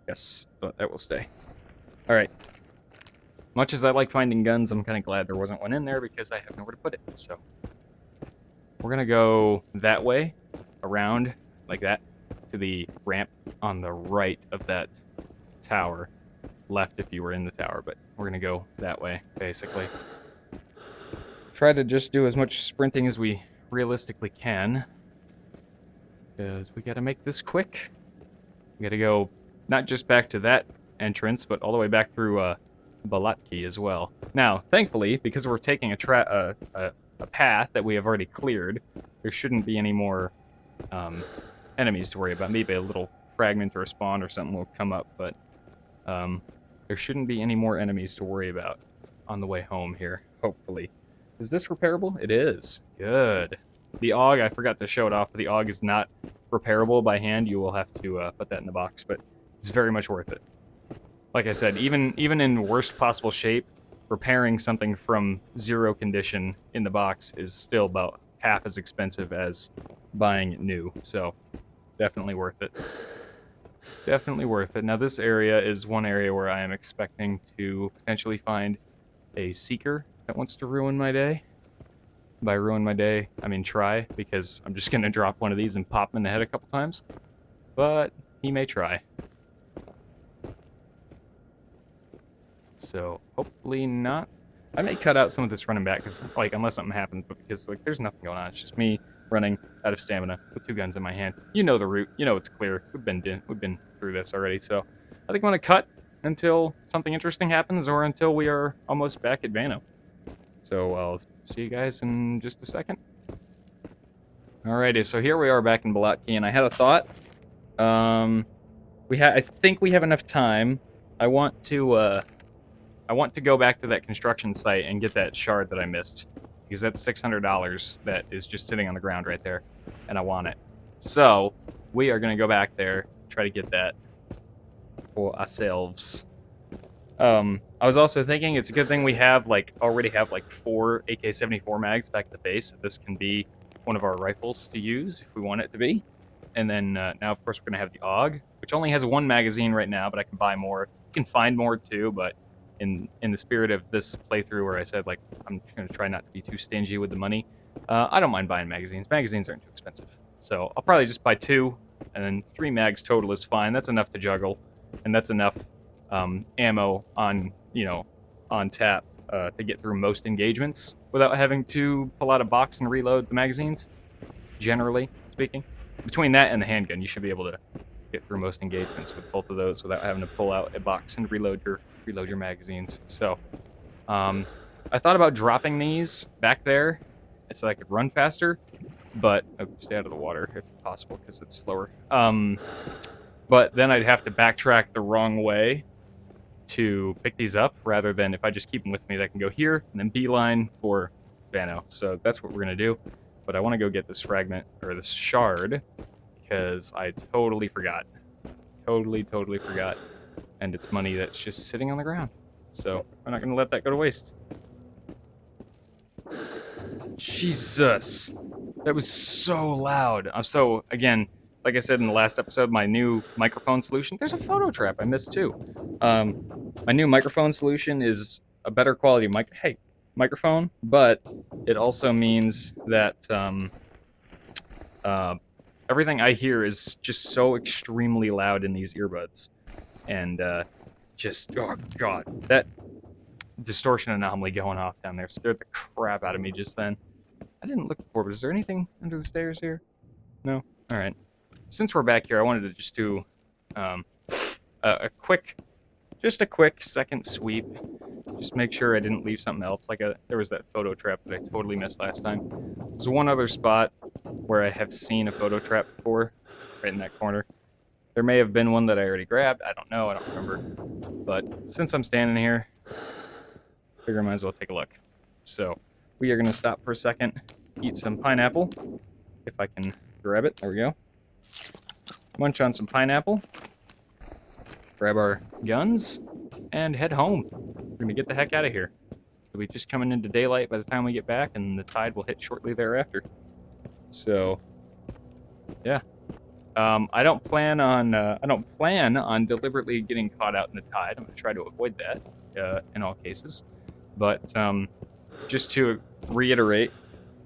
Yes, but that will stay. All right. Much as I like finding guns, I'm kind of glad there wasn't one in there because I have nowhere to put it. So we're gonna go that way, around like that, to the ramp on the right of that tower. Left if you were in the tower, but we're gonna go that way, basically. Try to just do as much sprinting as we realistically can, because we gotta make this quick. We gotta go not just back to that entrance, but all the way back through Bolotky as well. Now, thankfully, because we're taking a path that we have already cleared, there shouldn't be any more enemies to worry about. Maybe a little fragment or a spawn or something will come up, but there shouldn't be any more enemies to worry about on the way home here, hopefully. Is this repairable? It is. Good. The AUG, I forgot to show it off, but the AUG is not repairable by hand. You will have to put that in the box, but it's very much worth it. Like I said, even in worst possible shape, repairing something from 0 condition in the box is still about half as expensive as buying it new, so definitely worth it. Definitely worth it. Now this area is one area where I am expecting to potentially find a seeker that wants to ruin my day. By ruin my day, I mean try, because I'm just going to drop one of these and pop him in the head a couple times. But he may try. So hopefully not. I may cut out some of this running back, because like unless something happens, but because like there's nothing going on. It's just me running out of stamina with 2 guns in my hand. You know the route. You know it's clear. We've been through this already. So I think I'm gonna cut until something interesting happens, or until we are almost back at Vanno. So I'll see you guys in just a second. Alrighty, so here we are back in Bolotky, and I had a thought. I think we have enough time. I want to go back to that construction site and get that shard that I missed, because that's $600 that is just sitting on the ground right there, and I want it. So we are gonna go back there, try to get that for ourselves. I was also thinking it's a good thing we have already have 4 AK-74 mags back at the base. This can be one of our rifles to use if we want it to be. And then now, of course, we're gonna have the AUG, which only has 1 magazine right now, but I can buy more. You can find more too, but in the spirit of this playthrough, where I said I'm gonna try not to be too stingy with the money, I don't mind buying magazines. Magazines aren't too expensive, so I'll probably just buy 2, and then 3 mags total is fine. That's enough to juggle, and that's enough ammo on tap to get through most engagements without having to pull out a box and reload the magazines. Generally speaking, between that and the handgun, you should be able to get through most engagements with both of those without having to pull out a box and reload your magazines. So I thought about dropping these back there so I could run faster, but stay out of the water if possible because it's slower. But then I'd have to backtrack the wrong way to pick these up, rather than if I just keep them with me, that can go here and then beeline for Vanno. So that's what we're gonna do. But I want to go get this fragment, or this shard, because I totally forgot. Totally forgot. And it's money that's just sitting on the ground. So I'm not gonna let that go to waste. Jesus, that was so loud. So again, like I said in the last episode, my new microphone solution, there's a photo trap I missed too. My new microphone solution is a better quality microphone, but it also means that everything I hear is just so extremely loud in these earbuds. And oh god, that distortion anomaly going off down there scared the crap out of me just then. I didn't look before, but is there anything under the stairs here? No? Alright. Since we're back here, I wanted to just do a quick second sweep. Just make sure I didn't leave something else. There was that photo trap that I totally missed last time. There's one other spot where I have seen a photo trap before, right in that corner. There may have been one that I already grabbed. I don't know. I don't remember. But since I'm standing here, I figure I might as well take a look. So we are going to stop for a second, eat some pineapple. If I can grab it. There we go. Munch on some pineapple. Grab our guns and head home. We're going to get the heck out of here. We'll be just coming into daylight by the time we get back, and the tide will hit shortly thereafter. So, yeah. I don't plan on deliberately getting caught out in the tide. I'm going to try to avoid that in all cases. But just to reiterate,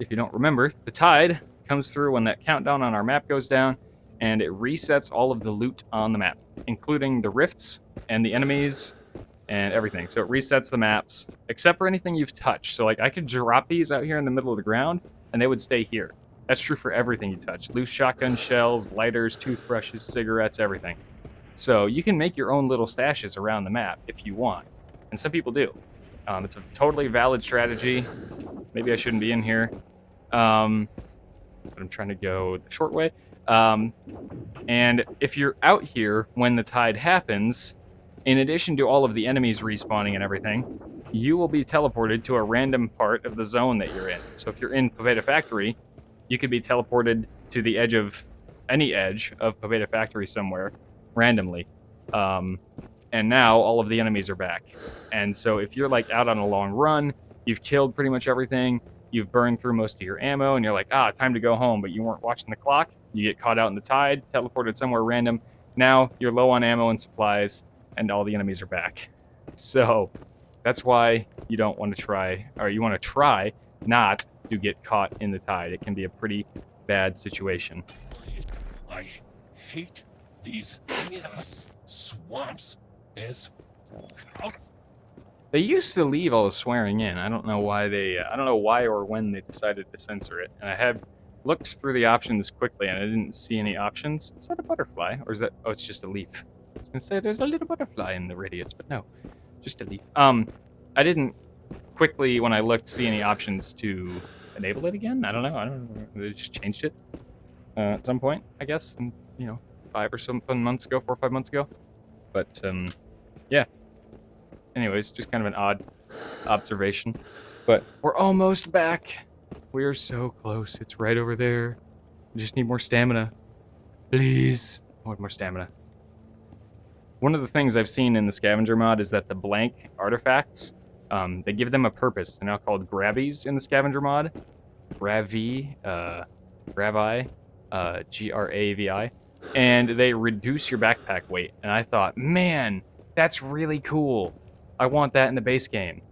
if you don't remember, the tide comes through when that countdown on our map goes down, and it resets all of the loot on the map, including the rifts and the enemies and everything. So it resets the maps, except for anything you've touched. So like I could drop these out here in the middle of the ground, and they would stay here. That's true for everything you touch. Loose shotgun shells, lighters, toothbrushes, cigarettes, everything. So you can make your own little stashes around the map if you want. And some people do. It's a totally valid strategy. Maybe I shouldn't be in here. But I'm trying to go the short way. And if you're out here when the tide happens, in addition to all of the enemies respawning and everything, you will be teleported to a random part of the zone that you're in. So if you're in Pobeda Factory, you could be teleported to the edge of any edge of Pobeda Factory somewhere randomly. And now all of the enemies are back. And so if you're like out on a long run, you've killed pretty much everything, you've burned through most of your ammo, and you're like, time to go home, but you weren't watching the clock, you get caught out in the tide, teleported somewhere random, now you're low on ammo and supplies, and all the enemies are back. So that's why you don't want to try, or you want to try not to get caught in the tide. It can be a pretty bad situation. I hate these swamps. They used to leave all the swearing in. I don't know why I don't know why or when they decided to censor it. And I have looked through the options quickly, and I didn't see any options. Is that a butterfly, or is that? Oh, it's just a leaf. I was gonna say there's a little butterfly in the radius, but no, just a leaf. I didn't quickly when I looked see any options to enable it again. I don't know. They just changed it at some point, I guess. And, 4 or 5 months ago. But yeah. Anyways, just kind of an odd observation. But we're almost back. We're so close. It's right over there. We just need more stamina. Please. I want more stamina. One of the things I've seen in the scavenger mod is that the blank artifacts, they give them a purpose. They're now called grabbies in the scavenger mod. Gravi, Gravi, and they reduce your backpack weight. And I thought, man, that's really cool. I want that in the base game.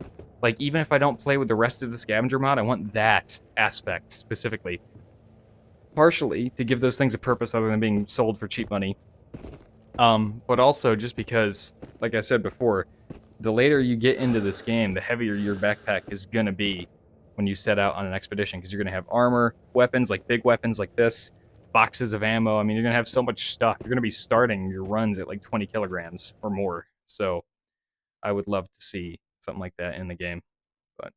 Like, even if I don't play with the rest of the scavenger mod, I want that aspect specifically. Partially to give those things a purpose other than being sold for cheap money. But also just because, like I said before, the later you get into this game, the heavier your backpack is going to be when you set out on an expedition, because you're going to have armor, weapons, like big weapons like this, boxes of ammo. I mean, you're going to have so much stuff. You're going to be starting your runs at like 20 kilograms or more. So I would love to see something like that in the game. But,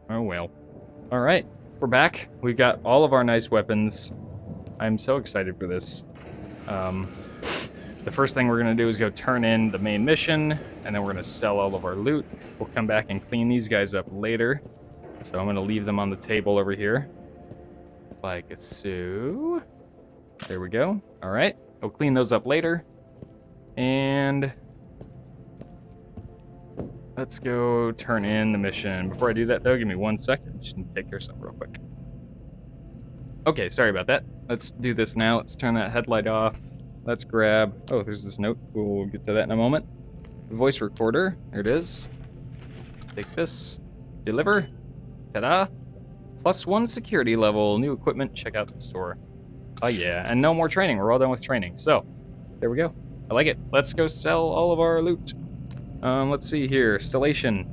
oh well. All right, we're back. We've got all of our nice weapons. I'm so excited for this. The first thing we're going to do is go turn in the main mission, and then we're going to sell all of our loot. We'll come back and clean these guys up later. So I'm going to leave them on the table over here. Like so. There we go. All right. We'll clean those up later. And let's go turn in the mission. Before I do that, though, give me 1 second. Just need to take care of something real quick. Okay, sorry about that. Let's do this now. Let's turn that headlight off. Let's grab... Oh, there's this note. We'll get to that in a moment. Voice recorder. There it is. Take this. Deliver. Ta-da. +1 security level. New equipment. Check out the store. Oh, yeah. And no more training. We're all done with training. So, there we go. I like it. Let's go sell all of our loot. Let's see here. Stellation.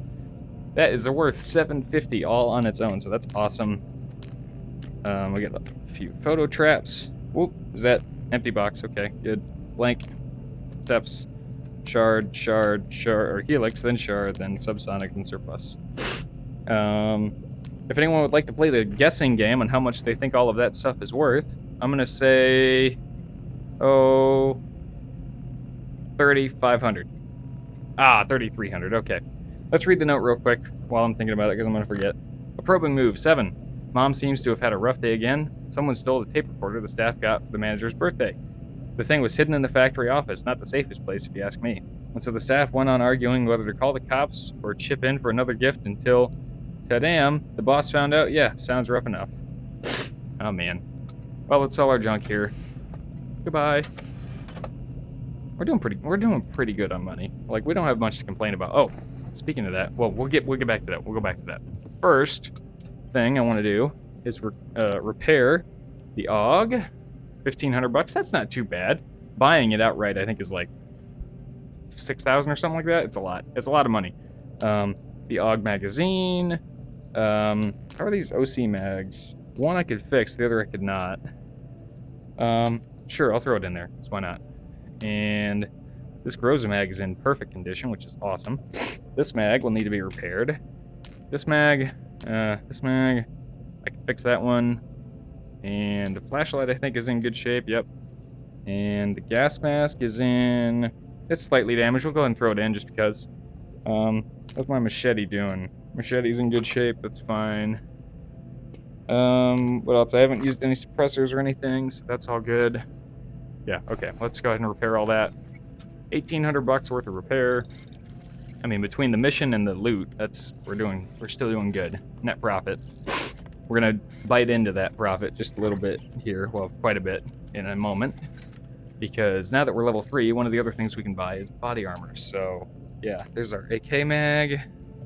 That is worth $750 all on its own, so that's awesome. We got a few photo traps. Whoop, is that empty box? Okay, good. Blank. Steps. Shard, or helix, then shard, then subsonic, then surplus. If anyone would like to play the guessing game on how much they think all of that stuff is worth, I'm gonna say, 3,500. 3,300, okay. Let's read the note real quick while I'm thinking about it, because I'm gonna forget. A probing move, 7. Mom seems to have had a rough day again. Someone stole the tape recorder the staff got for the manager's birthday. The thing was hidden in the factory office, not the safest place if you ask me. And so the staff went on arguing whether to call the cops or chip in for another gift until, ta-damn, the boss found out, yeah, sounds rough enough. Oh man. Well, let's sell our junk here. Goodbye. We're doing pretty good on money. Like, we don't have much to complain about. Oh, speaking of that, well, we'll get back to that. We'll go back to that. First thing I want to do is repair the AUG. 1,500 bucks. That's not too bad. Buying it outright, I think, is like 6,000 or something like that. It's a lot. It's a lot of money. The AUG magazine. How are these OC mags? One I could fix, the other I could not. Sure, I'll throw it in there. So why not? And this Groza mag is in perfect condition, which is awesome. This mag will need to be repaired. This mag, I can fix that one. And the flashlight, I think, is in good shape, yep. And the gas mask is in... It's slightly damaged. We'll go ahead and throw it in just because. What's my machete doing? Machete's in good shape, that's fine. What else? I haven't used any suppressors or anything, so that's all good. Yeah, okay, let's go ahead and repair all that. 1,800 bucks worth of repair. I mean, between the mission and the loot, we're still doing good. Net profit. We're gonna bite into that profit just a little bit here, well, quite a bit in a moment. Because now that we're level 3, one of the other things we can buy is body armor. So, yeah, there's our AK mag.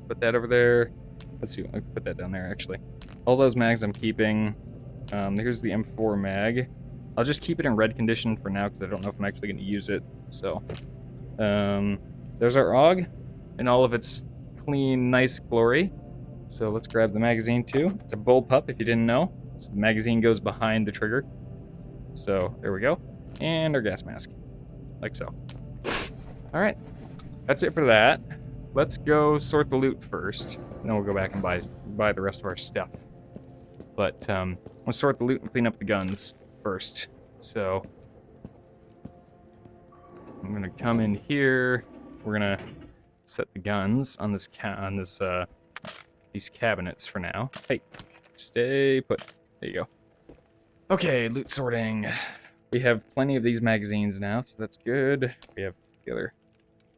Put that over there. Let's see, I'll put that down there, actually. All those mags I'm keeping. Here's the M4 mag. I'll just keep it in red condition for now, because I don't know if I'm actually going to use it. So, there's our AUG in all of its clean, nice glory. So let's grab the magazine, too. It's a bullpup, if you didn't know. So the magazine goes behind the trigger. So, there we go. And our gas mask. Like so. Alright. That's it for that. Let's go sort the loot first. And then we'll go back and buy the rest of our stuff. But, let's sort the loot and clean up the guns first. So, I'm gonna come in here. We're gonna set the guns on this these cabinets for now. Hey, stay put. There you go. Okay, loot sorting. We have plenty of these magazines now, so that's good. We have the other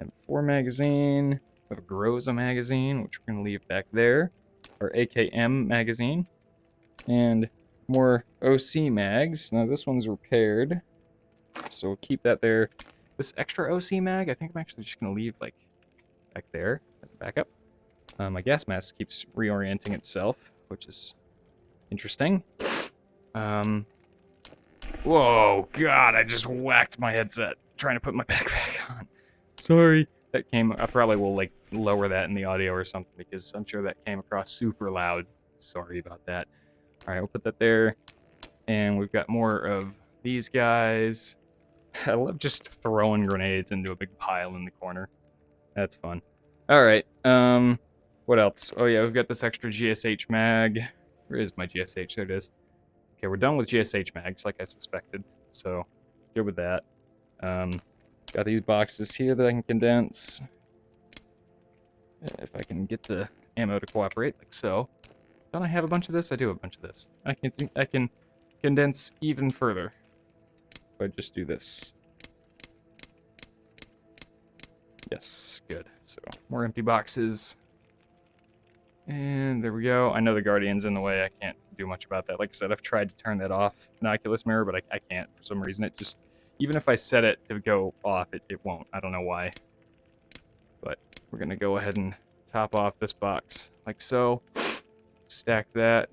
M4 magazine. We have a Groza magazine, which we're going to leave back there. Our AKM magazine. And more OC mags. Now, this one's repaired, so we'll keep that there. This extra OC mag, I think I'm actually just going to leave, like, back there as a backup. My gas mask keeps reorienting itself, which is interesting. Whoa, God, I just whacked my headset trying to put my backpack on. Sorry. That came, I probably will, like, lower that in the audio or something, because I'm sure that came across super loud. Sorry about that. Alright, we'll put that there. And we've got more of these guys. I love just throwing grenades into a big pile in the corner. That's fun. Alright, what else? Oh yeah, we've got this extra GSH mag. Where is my GSH? There it is. Okay, we're done with GSH mags, like I suspected. So, good with that. Got these boxes here that I can condense. If I can get the ammo to cooperate, like so. Don't I have a bunch of this? I do have a bunch of this. I can condense even further if I just do this. Yes, good. So, more empty boxes. And there we go. I know the Guardian's in the way. I can't do much about that. Like I said, I've tried to turn that off in Oculus Mirror, but I can't for some reason. It just, even if I set it to go off, it won't. I don't know why. But we're going to go ahead and top off this box like so. Stack that.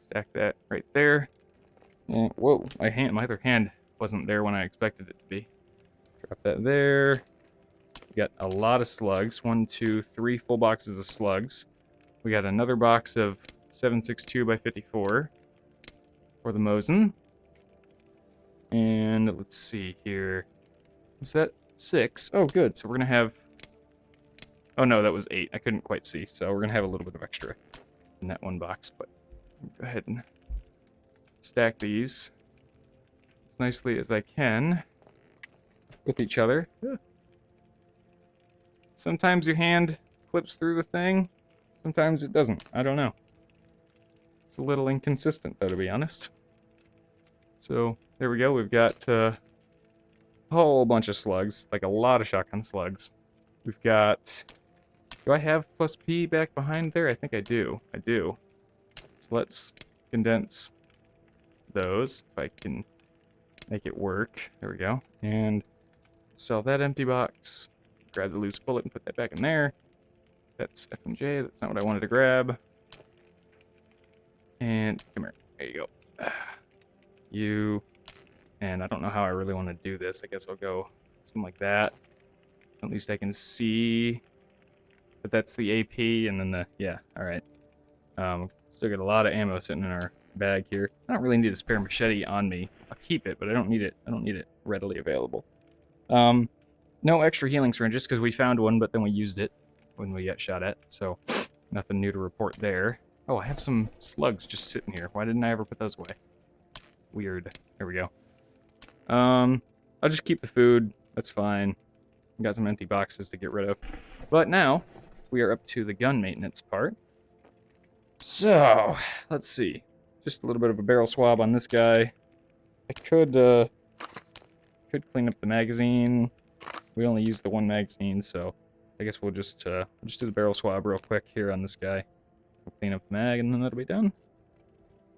Stack that right there. And, whoa, my other hand wasn't there when I expected it to be. Drop that there. We got a lot of slugs. 1, 2, 3 full boxes of slugs. We got another box of 762 by 54 for the Mosin. And let's see here. Is that 6? Oh, good. So we're going to have... Oh, no, that was 8. I couldn't quite see. So we're going to have a little bit of extra in that one box. But go ahead and stack these as nicely as I can with each other. Sometimes your hand clips through the thing. Sometimes it doesn't. I don't know. It's a little inconsistent, though, to be honest. So, there we go. We've got a whole bunch of slugs. Like, a lot of shotgun slugs. We've got... Do I have plus P back behind there? I think I do. I do. So let's condense those, if I can make it work. There we go. And sell that empty box. Grab the loose bullet and put that back in there. That's F and J. That's not what I wanted to grab. And come here. There you go. You. And I don't know how I really want to do this. I guess I'll go something like that. At least I can see. But that's the AP and then the... Yeah, alright. Still got a lot of ammo sitting in our bag here. I don't really need a spare machete on me. I'll keep it, but I don't need it readily available. No extra healing syringes because we found one, but then we used it when we got shot at. So nothing new to report there. Oh, I have some slugs just sitting here. Why didn't I ever put those away? Weird. There we go. I'll just keep the food. That's fine. I've got some empty boxes to get rid of. But now we are up to the gun maintenance part. So, let's see. Just a little bit of a barrel swab on this guy. I could clean up the magazine. We only used the one magazine, so I guess we'll just do the barrel swab real quick here on this guy. We'll clean up the mag, and then that'll be done.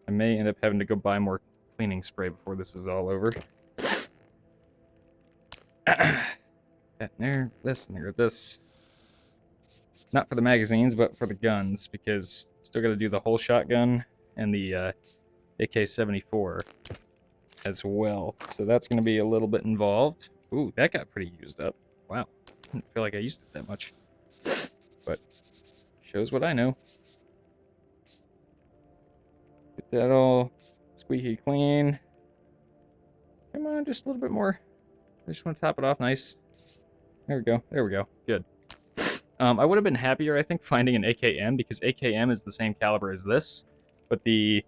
I may end up having to go buy more cleaning spray before this is all over. That and there, this, and here, this. Not for the magazines, but for the guns, because still got to do the whole shotgun and the AK-74 as well. So that's going to be a little bit involved. Ooh, that got pretty used up. Wow. I didn't feel like I used it that much. But shows what I know. Get that all squeaky clean. Come on, just a little bit more. I just want to top it off nice. There we go. There we go. Good. I would have been happier, I think, finding an AKM, because AKM is the same caliber as this, but the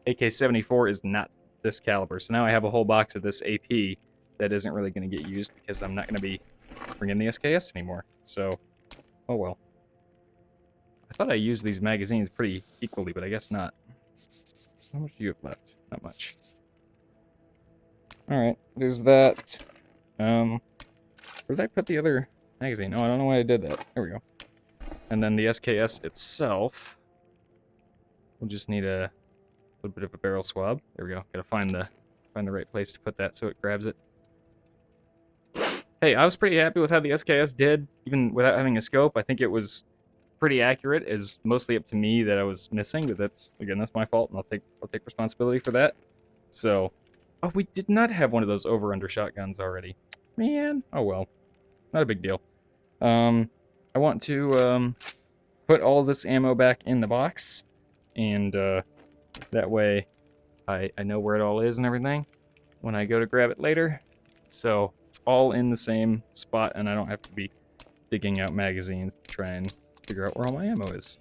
AK-74 is not this caliber. So now I have a whole box of this AP that isn't really going to get used because I'm not going to be bringing the SKS anymore. So, oh well. I thought I used these magazines pretty equally, but I guess not. How much do you have left? Not much. Alright, there's that. Where did I put the other magazine? Oh, I don't know why I did that. There we go. And then the SKS itself. We'll just need a little bit of a barrel swab. There we go. Gotta find the right place to put that so it grabs it. Hey, I was pretty happy with how the SKS did, even without having a scope. I think it was pretty accurate. It's mostly up to me that I was missing, but that's my fault, and I'll take responsibility for that. So, oh, we did not have one of those over-under shotguns already. Man, oh well. Not a big deal. I want to put all this ammo back in the box, and that way I know where it all is and everything when I go to grab it later. So it's all in the same spot, and I don't have to be digging out magazines to try and figure out where all my ammo is.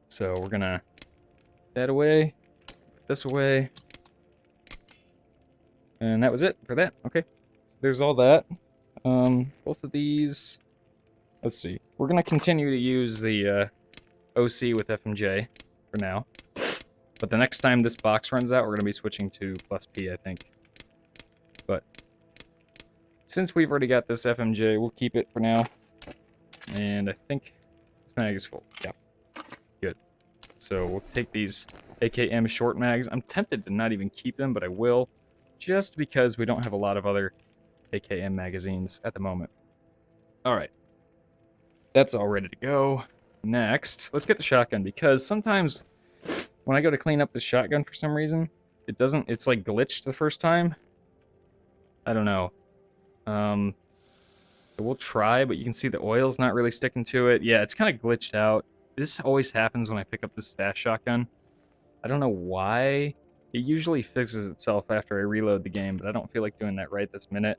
So we're gonna put that away, put this away, and that was it for that. Okay, so there's all that. Both of these, let's see. We're gonna continue to use the OC with FMJ for now, but the next time this box runs out, we're gonna be switching to plus P, I think. But since we've already got this FMJ, we'll keep it for now. And I think this mag is full. Yeah, good. So we'll take these AKM short mags. I'm tempted to not even keep them, but I will, just because we don't have a lot of other AKM magazines at the moment. All right, that's all ready to go. Next, let's get the shotgun, because sometimes when I go to clean up the shotgun for some reason, it doesn't, it's like glitched the first time. I don't know. So we'll try, but you can see the oil's not really sticking to it. Yeah, it's kind of glitched out. This always happens when I pick up the stash shotgun. I don't know why. It usually fixes itself after I reload the game, but I don't feel like doing that right this minute.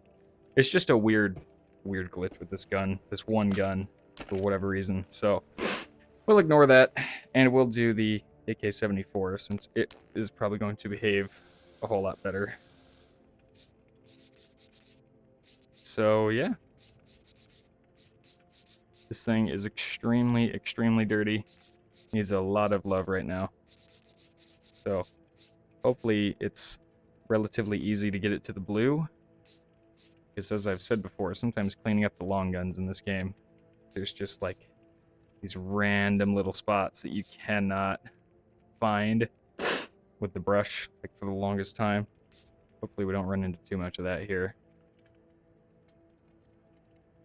It's just a weird glitch with this gun, this one gun, for whatever reason. So we'll ignore that, and we'll do the AK-74 since it is probably going to behave a whole lot better. So yeah, this thing is extremely dirty. Needs a lot of love right now. So hopefully it's relatively easy to get it to the blue. Because as I've said before, sometimes cleaning up the long guns in this game, there's just like these random little spots that you cannot find with the brush, like for the longest time. Hopefully we don't run into too much of that here.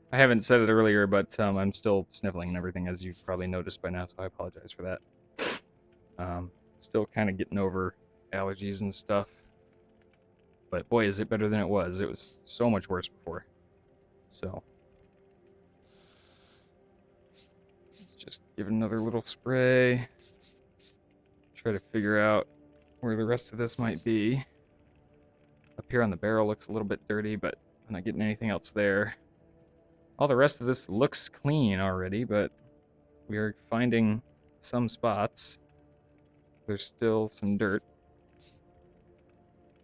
I haven't said it earlier, but I'm still sniffling and everything, as you've probably noticed by now, so I apologize for that. Still kind of getting over allergies and stuff. But boy, is it better than it was. It was so much worse before. So let's just give it another little spray. Try to figure out where the rest of this might be. Up here on the barrel looks a little bit dirty, but I'm not getting anything else there. All the rest of this looks clean already, but we are finding some spots. There's still some dirt.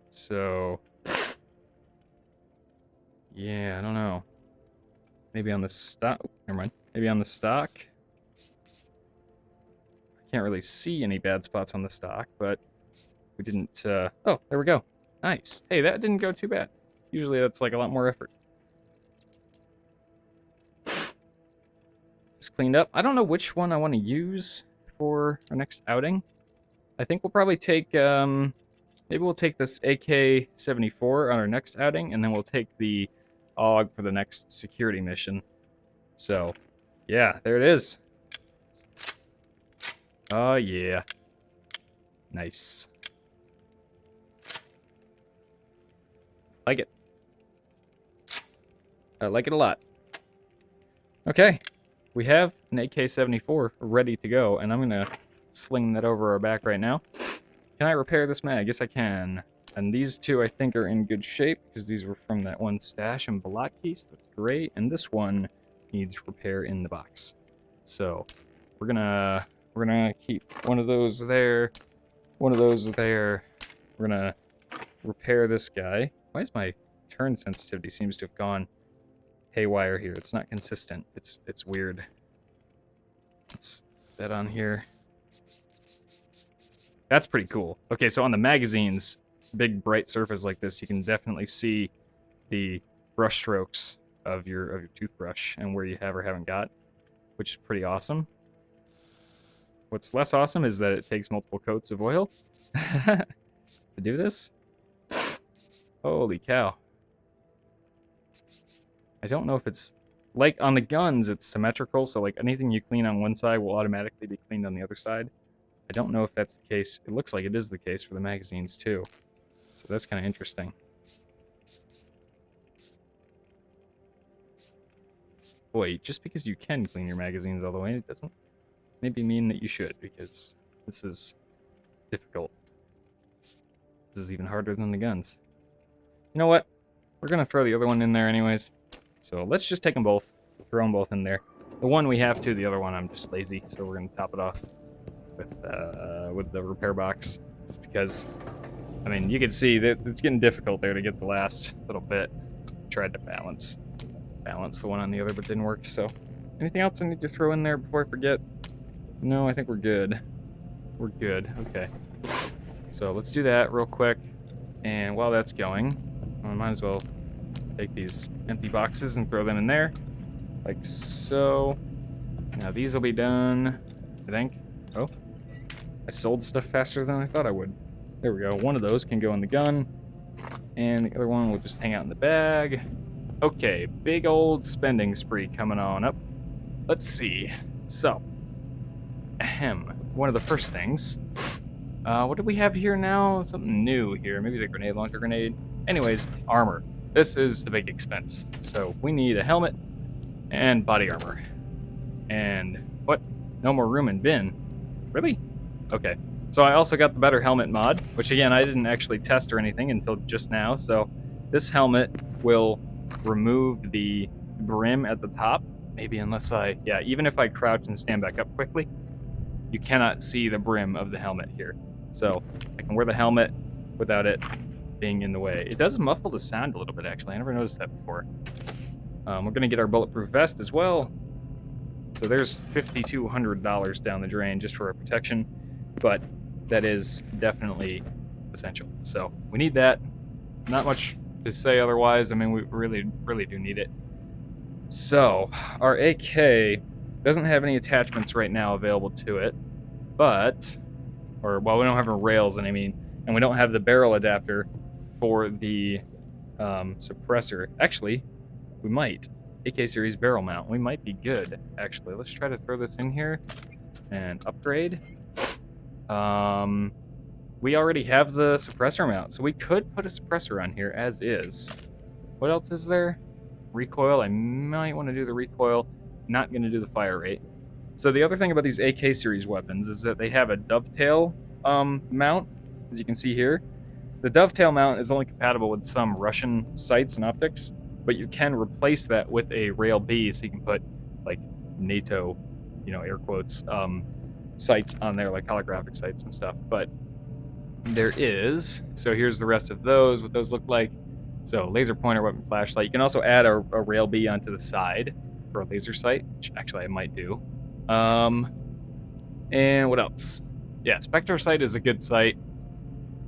So, yeah, I don't know. Maybe on the stock. Never mind. Maybe on the stock. I can't really see any bad spots on the stock, but we didn't. Oh, there we go. Nice. Hey, that didn't go too bad. Usually that's like a lot more effort. It's cleaned up. I don't know which one I want to use for our next outing. I think we'll probably take. Maybe we'll take this AK-74 on our next outing, and then we'll take the AUG for the next security mission. So, yeah, there it is. Oh, yeah. Nice. Like it. I like it a lot. Okay, we have an AK-74 ready to go, and I'm going to sling that over our back right now. Can I repair this mag? Yes, I can. And these two, I think, are in good shape, because these were from that one stash in Bolotky, so that's great. And this one needs repair in the box. So, we're gonna keep one of those there, one of those there. We're gonna repair this guy. Why is my turn sensitivity seems to have gone haywire here? It's not consistent. It's weird. Let's put that on here. That's pretty cool. Okay, so on the magazines, big bright surface like this, you can definitely see the brush strokes of your toothbrush and where you have or haven't got, which is pretty awesome. What's less awesome is that it takes multiple coats of oil to do this. Holy cow. I don't know if it's like on the guns, it's symmetrical, so like anything you clean on one side will automatically be cleaned on the other side. I don't know if that's the case. It looks like it is the case for the magazines too. So that's kind of interesting. Boy, just because you can clean your magazines all the way, it doesn't maybe mean that you should, because this is difficult. This is even harder than the guns. You know what? We're going to throw the other one in there anyways. So let's just take them both. Throw them both in there. The one we have to, the other one I'm just lazy, so we're going to top it off with the repair box. Just because, I mean, you can see that it's getting difficult there to get the last little bit. Tried to balance the one on the other, but didn't work. So anything else I need to throw in there before I forget? No, I think we're good. We're good. Okay. So let's do that real quick. And while that's going, I might as well take these empty boxes and throw them in there. Like so. Now these will be done, I think. Oh. I sold stuff faster than I thought I would. There we go. One of those can go in the gun. And the other one will just hang out in the bag. Okay, big old spending spree coming on up. Let's see. So, one of the first things. What do we have here now? Something new here. Maybe the grenade launcher grenade. Anyways, armor. This is the big expense. So we need a helmet and body armor. And what? No more room in bin. Really? Okay. So I also got the better helmet mod, which again, I didn't actually test or anything until just now. So this helmet will remove the brim at the top. Maybe unless yeah, even if I crouch and stand back up quickly, you cannot see the brim of the helmet here. So I can wear the helmet without it being in the way. It does muffle the sound a little bit, actually. I never noticed that before. We're going to get our bulletproof vest as well. So there's $5,200 down the drain just for our protection, but that is definitely essential. So we need that. Not much to say otherwise. I mean, we really, really do need it. So our AK doesn't have any attachments right now available to it, but, or, well, we don't have rails, and I mean, and we don't have the barrel adapter for the suppressor. Actually, we might. AK series barrel mount. We might be good, actually. Let's try to throw this in here and upgrade. We already have the suppressor mount, so we could put a suppressor on here as is. What else is there? Recoil. I might want to do the recoil. Not going to do the fire rate. So the other thing about these AK series weapons is that they have a dovetail mount, as you can see here. The dovetail mount is only compatible with some Russian sights and optics, but you can replace that with a rail B, so you can put like NATO, air quotes, sights on there, like holographic sights and stuff. But there is, so here's the rest of those, what those look like. So laser pointer, weapon, flashlight. You can also add a rail B onto the side for a laser sight, which actually I might do. And what else? Yeah, Spectre sight is a good sight.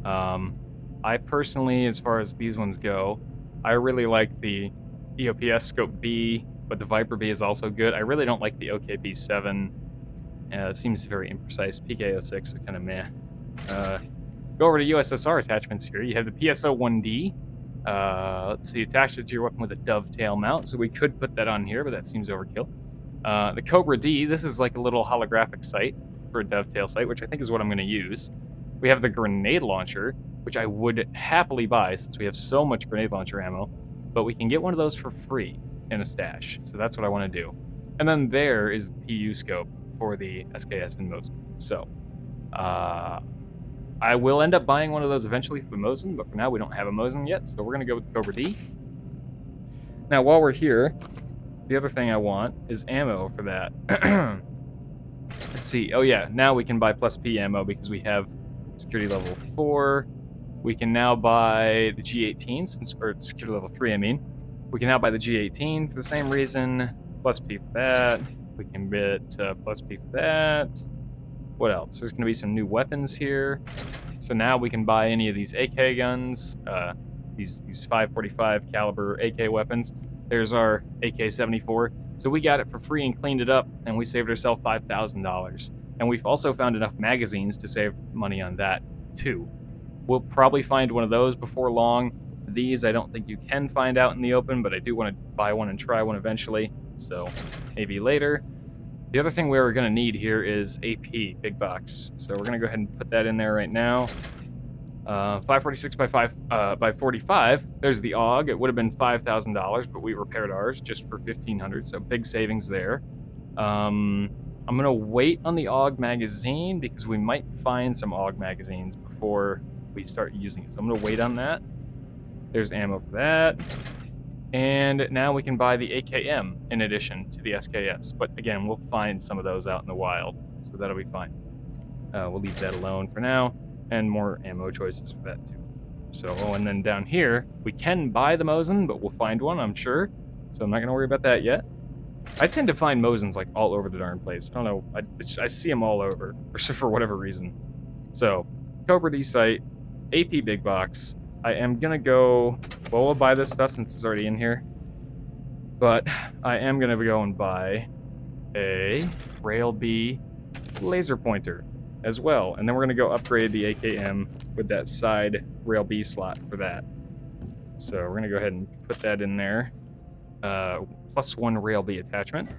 I personally, as far as these ones go, I really like the EOPS Scope B, but the Viper B is also good. I really don't like the OKB7. It seems very imprecise. PK06 is kind of meh. Go over to USSR attachments here. You have the PSO-1D. Let's see, attach it to your weapon with a dovetail mount, so we could put that on here, but that seems overkill. The Cobra D, this is like a little holographic sight for a dovetail sight, which I think is what I'm going to use. We have the grenade launcher, which I would happily buy since we have so much grenade launcher ammo, but we can get one of those for free in a stash, so that's what I want to do. And then there is the PU scope for the SKS and Mosin. So, I will end up buying one of those eventually for the Mosin, but for now we don't have a Mosin yet, so we're going to go with Cobra D. Now, while we're here, the other thing I want is ammo for that. Let's see. Oh yeah, now we can buy plus P ammo because we have security level 4. We can now buy the G18, or security level 3, I mean. We can now buy the G18 for the same reason. Plus P for that. We can get plus P for that. What else? There's going to be some new weapons here. So now we can buy any of these AK guns, these 545 caliber AK weapons. There's our AK-74. So we got it for free and cleaned it up, and we saved ourselves $5,000. And we've also found enough magazines to save money on that, too. We'll probably find one of those before long. These I don't think you can find out in the open, but I do want to buy one and try one eventually, so maybe later. The other thing we're going to need here is AP, big box. So we're going to go ahead and put that in there right now. 546 by 45. There's the AUG. It would have been $5,000, but we repaired ours just for $1,500, so big savings there. I'm going to wait on the AUG magazine because we might find some AUG magazines before we start using it. So I'm going to wait on that. There's ammo for that. And now we can buy the AKM in addition to the SKS. But again, we'll find some of those out in the wild, so that'll be fine. We'll leave that alone for now. And more ammo choices for that too. So, oh, and then down here, we can buy the Mosin, but we'll find one, I'm sure. So I'm not going to worry about that yet. I tend to find Mosins like all over the darn place. I don't know, I see them all over, for whatever reason. So, Cobra D sight, AP big box. I am going to go, well, we'll buy this stuff since it's already in here. But I am going to go and buy a Rail B laser pointer as well. And then we're going to go upgrade the AKM with that side Rail B slot for that. So we're going to go ahead and put that in there. +1 Rail B attachment.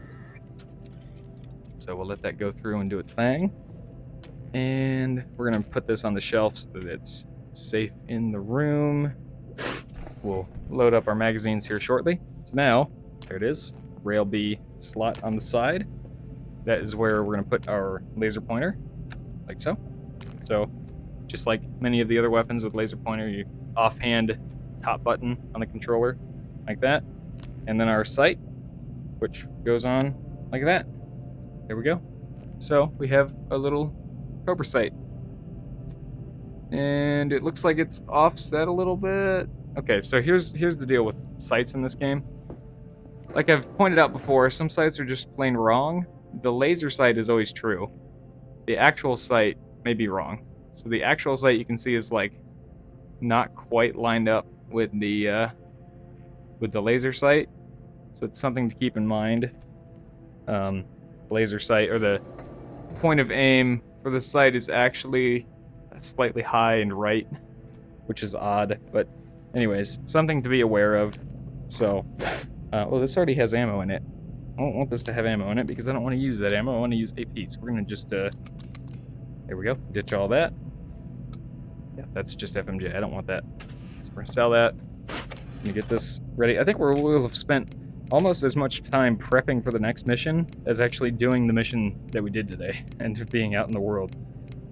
So we'll let that go through and do its thing. And we're going to put this on the shelf so that it's safe in the room. We'll load up our magazines here shortly. So now, there it is, Rail B slot on the side. that is where we're going to put our laser pointer, like so. So, just like many of the other weapons with laser pointer, you offhand top button on the controller, like that. And then our sight, which goes on like that. There we go. So, we have a little Cobra sight. And it looks like it's offset a little bit. Okay, so here's the deal with sights in this game. Like I've pointed out before, some sights are just plain wrong. The laser sight is always true. The actual sight may be wrong. So the actual sight you can see is like not quite lined up with the laser sight. So it's something to keep in mind. Laser sight, or the point of aim for the sight, is actually slightly high and right, which is odd. But anyways, something to be aware of. So, well, this already has ammo in it. I don't want this to have ammo in it because I don't want to use that ammo. I want to use AP. So we're going to just, there we go, ditch all that. Yeah, that's just FMJ. I don't want that. So we're going to sell that. Let me get this ready. I think we'll have spent almost as much time prepping for the next mission as actually doing the mission that we did today and being out in the world.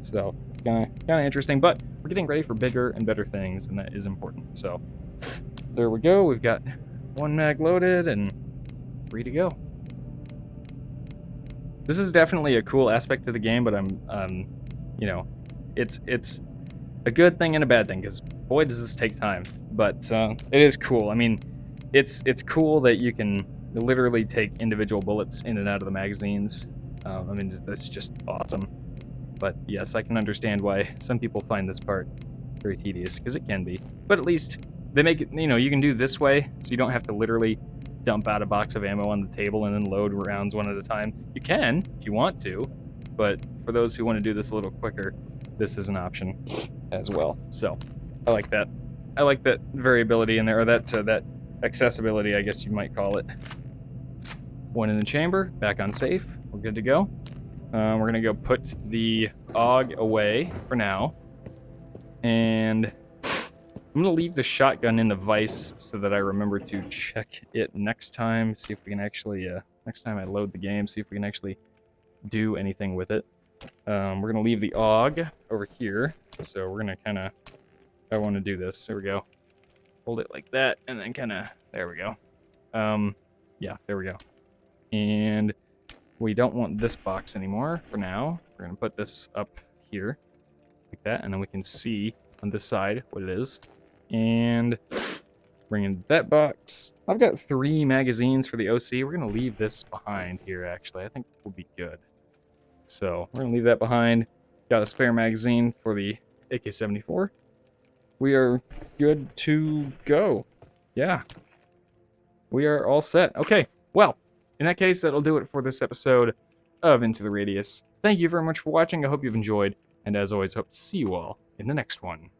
So, kind of interesting, but we're getting ready for bigger and better things, and that is important. So, there we go. We've got one mag loaded and free to go. This is definitely a cool aspect to the game, but I'm, you know, it's a good thing and a bad thing, because boy does this take time. But it is cool. I mean, it's cool that you can literally take individual bullets in and out of the magazines. I mean, that's just awesome. But yes, I can understand why some people find this part very tedious, because it can be. But at least they make it, you know, you can do this way, so you don't have to literally dump out a box of ammo on the table and then load rounds one at a time. You can, if you want to, but for those who want to do this a little quicker, this is an option as well. So, I like that. I like that variability in there, or that accessibility, I guess you might call it. One in the chamber, back on safe. We're good to go. We're going to go put the AUG away for now. And I'm going to leave the shotgun in the vise so that I remember to check it next time. See if we can actually, next time I load the game, see if we can actually do anything with it. We're going to leave the AUG over here. So we're going to kind of, I want to do this. There we go. Hold it like that, and then kind of, there we go. Yeah, there we go. And we don't want this box anymore for now. We're going to put this up here like that, and then we can see on this side what it is. And bring in that box. I've got 3 magazines for the OC. We're going to leave this behind here, actually. I think we'll be good. So we're going to leave that behind. Got a spare magazine for the AK-74. We are good to go. Yeah. We are all set. Okay, well, in that case, that'll do it for this episode of Into the Radius. Thank you very much for watching. I hope you've enjoyed. And as always, hope to see you all in the next one.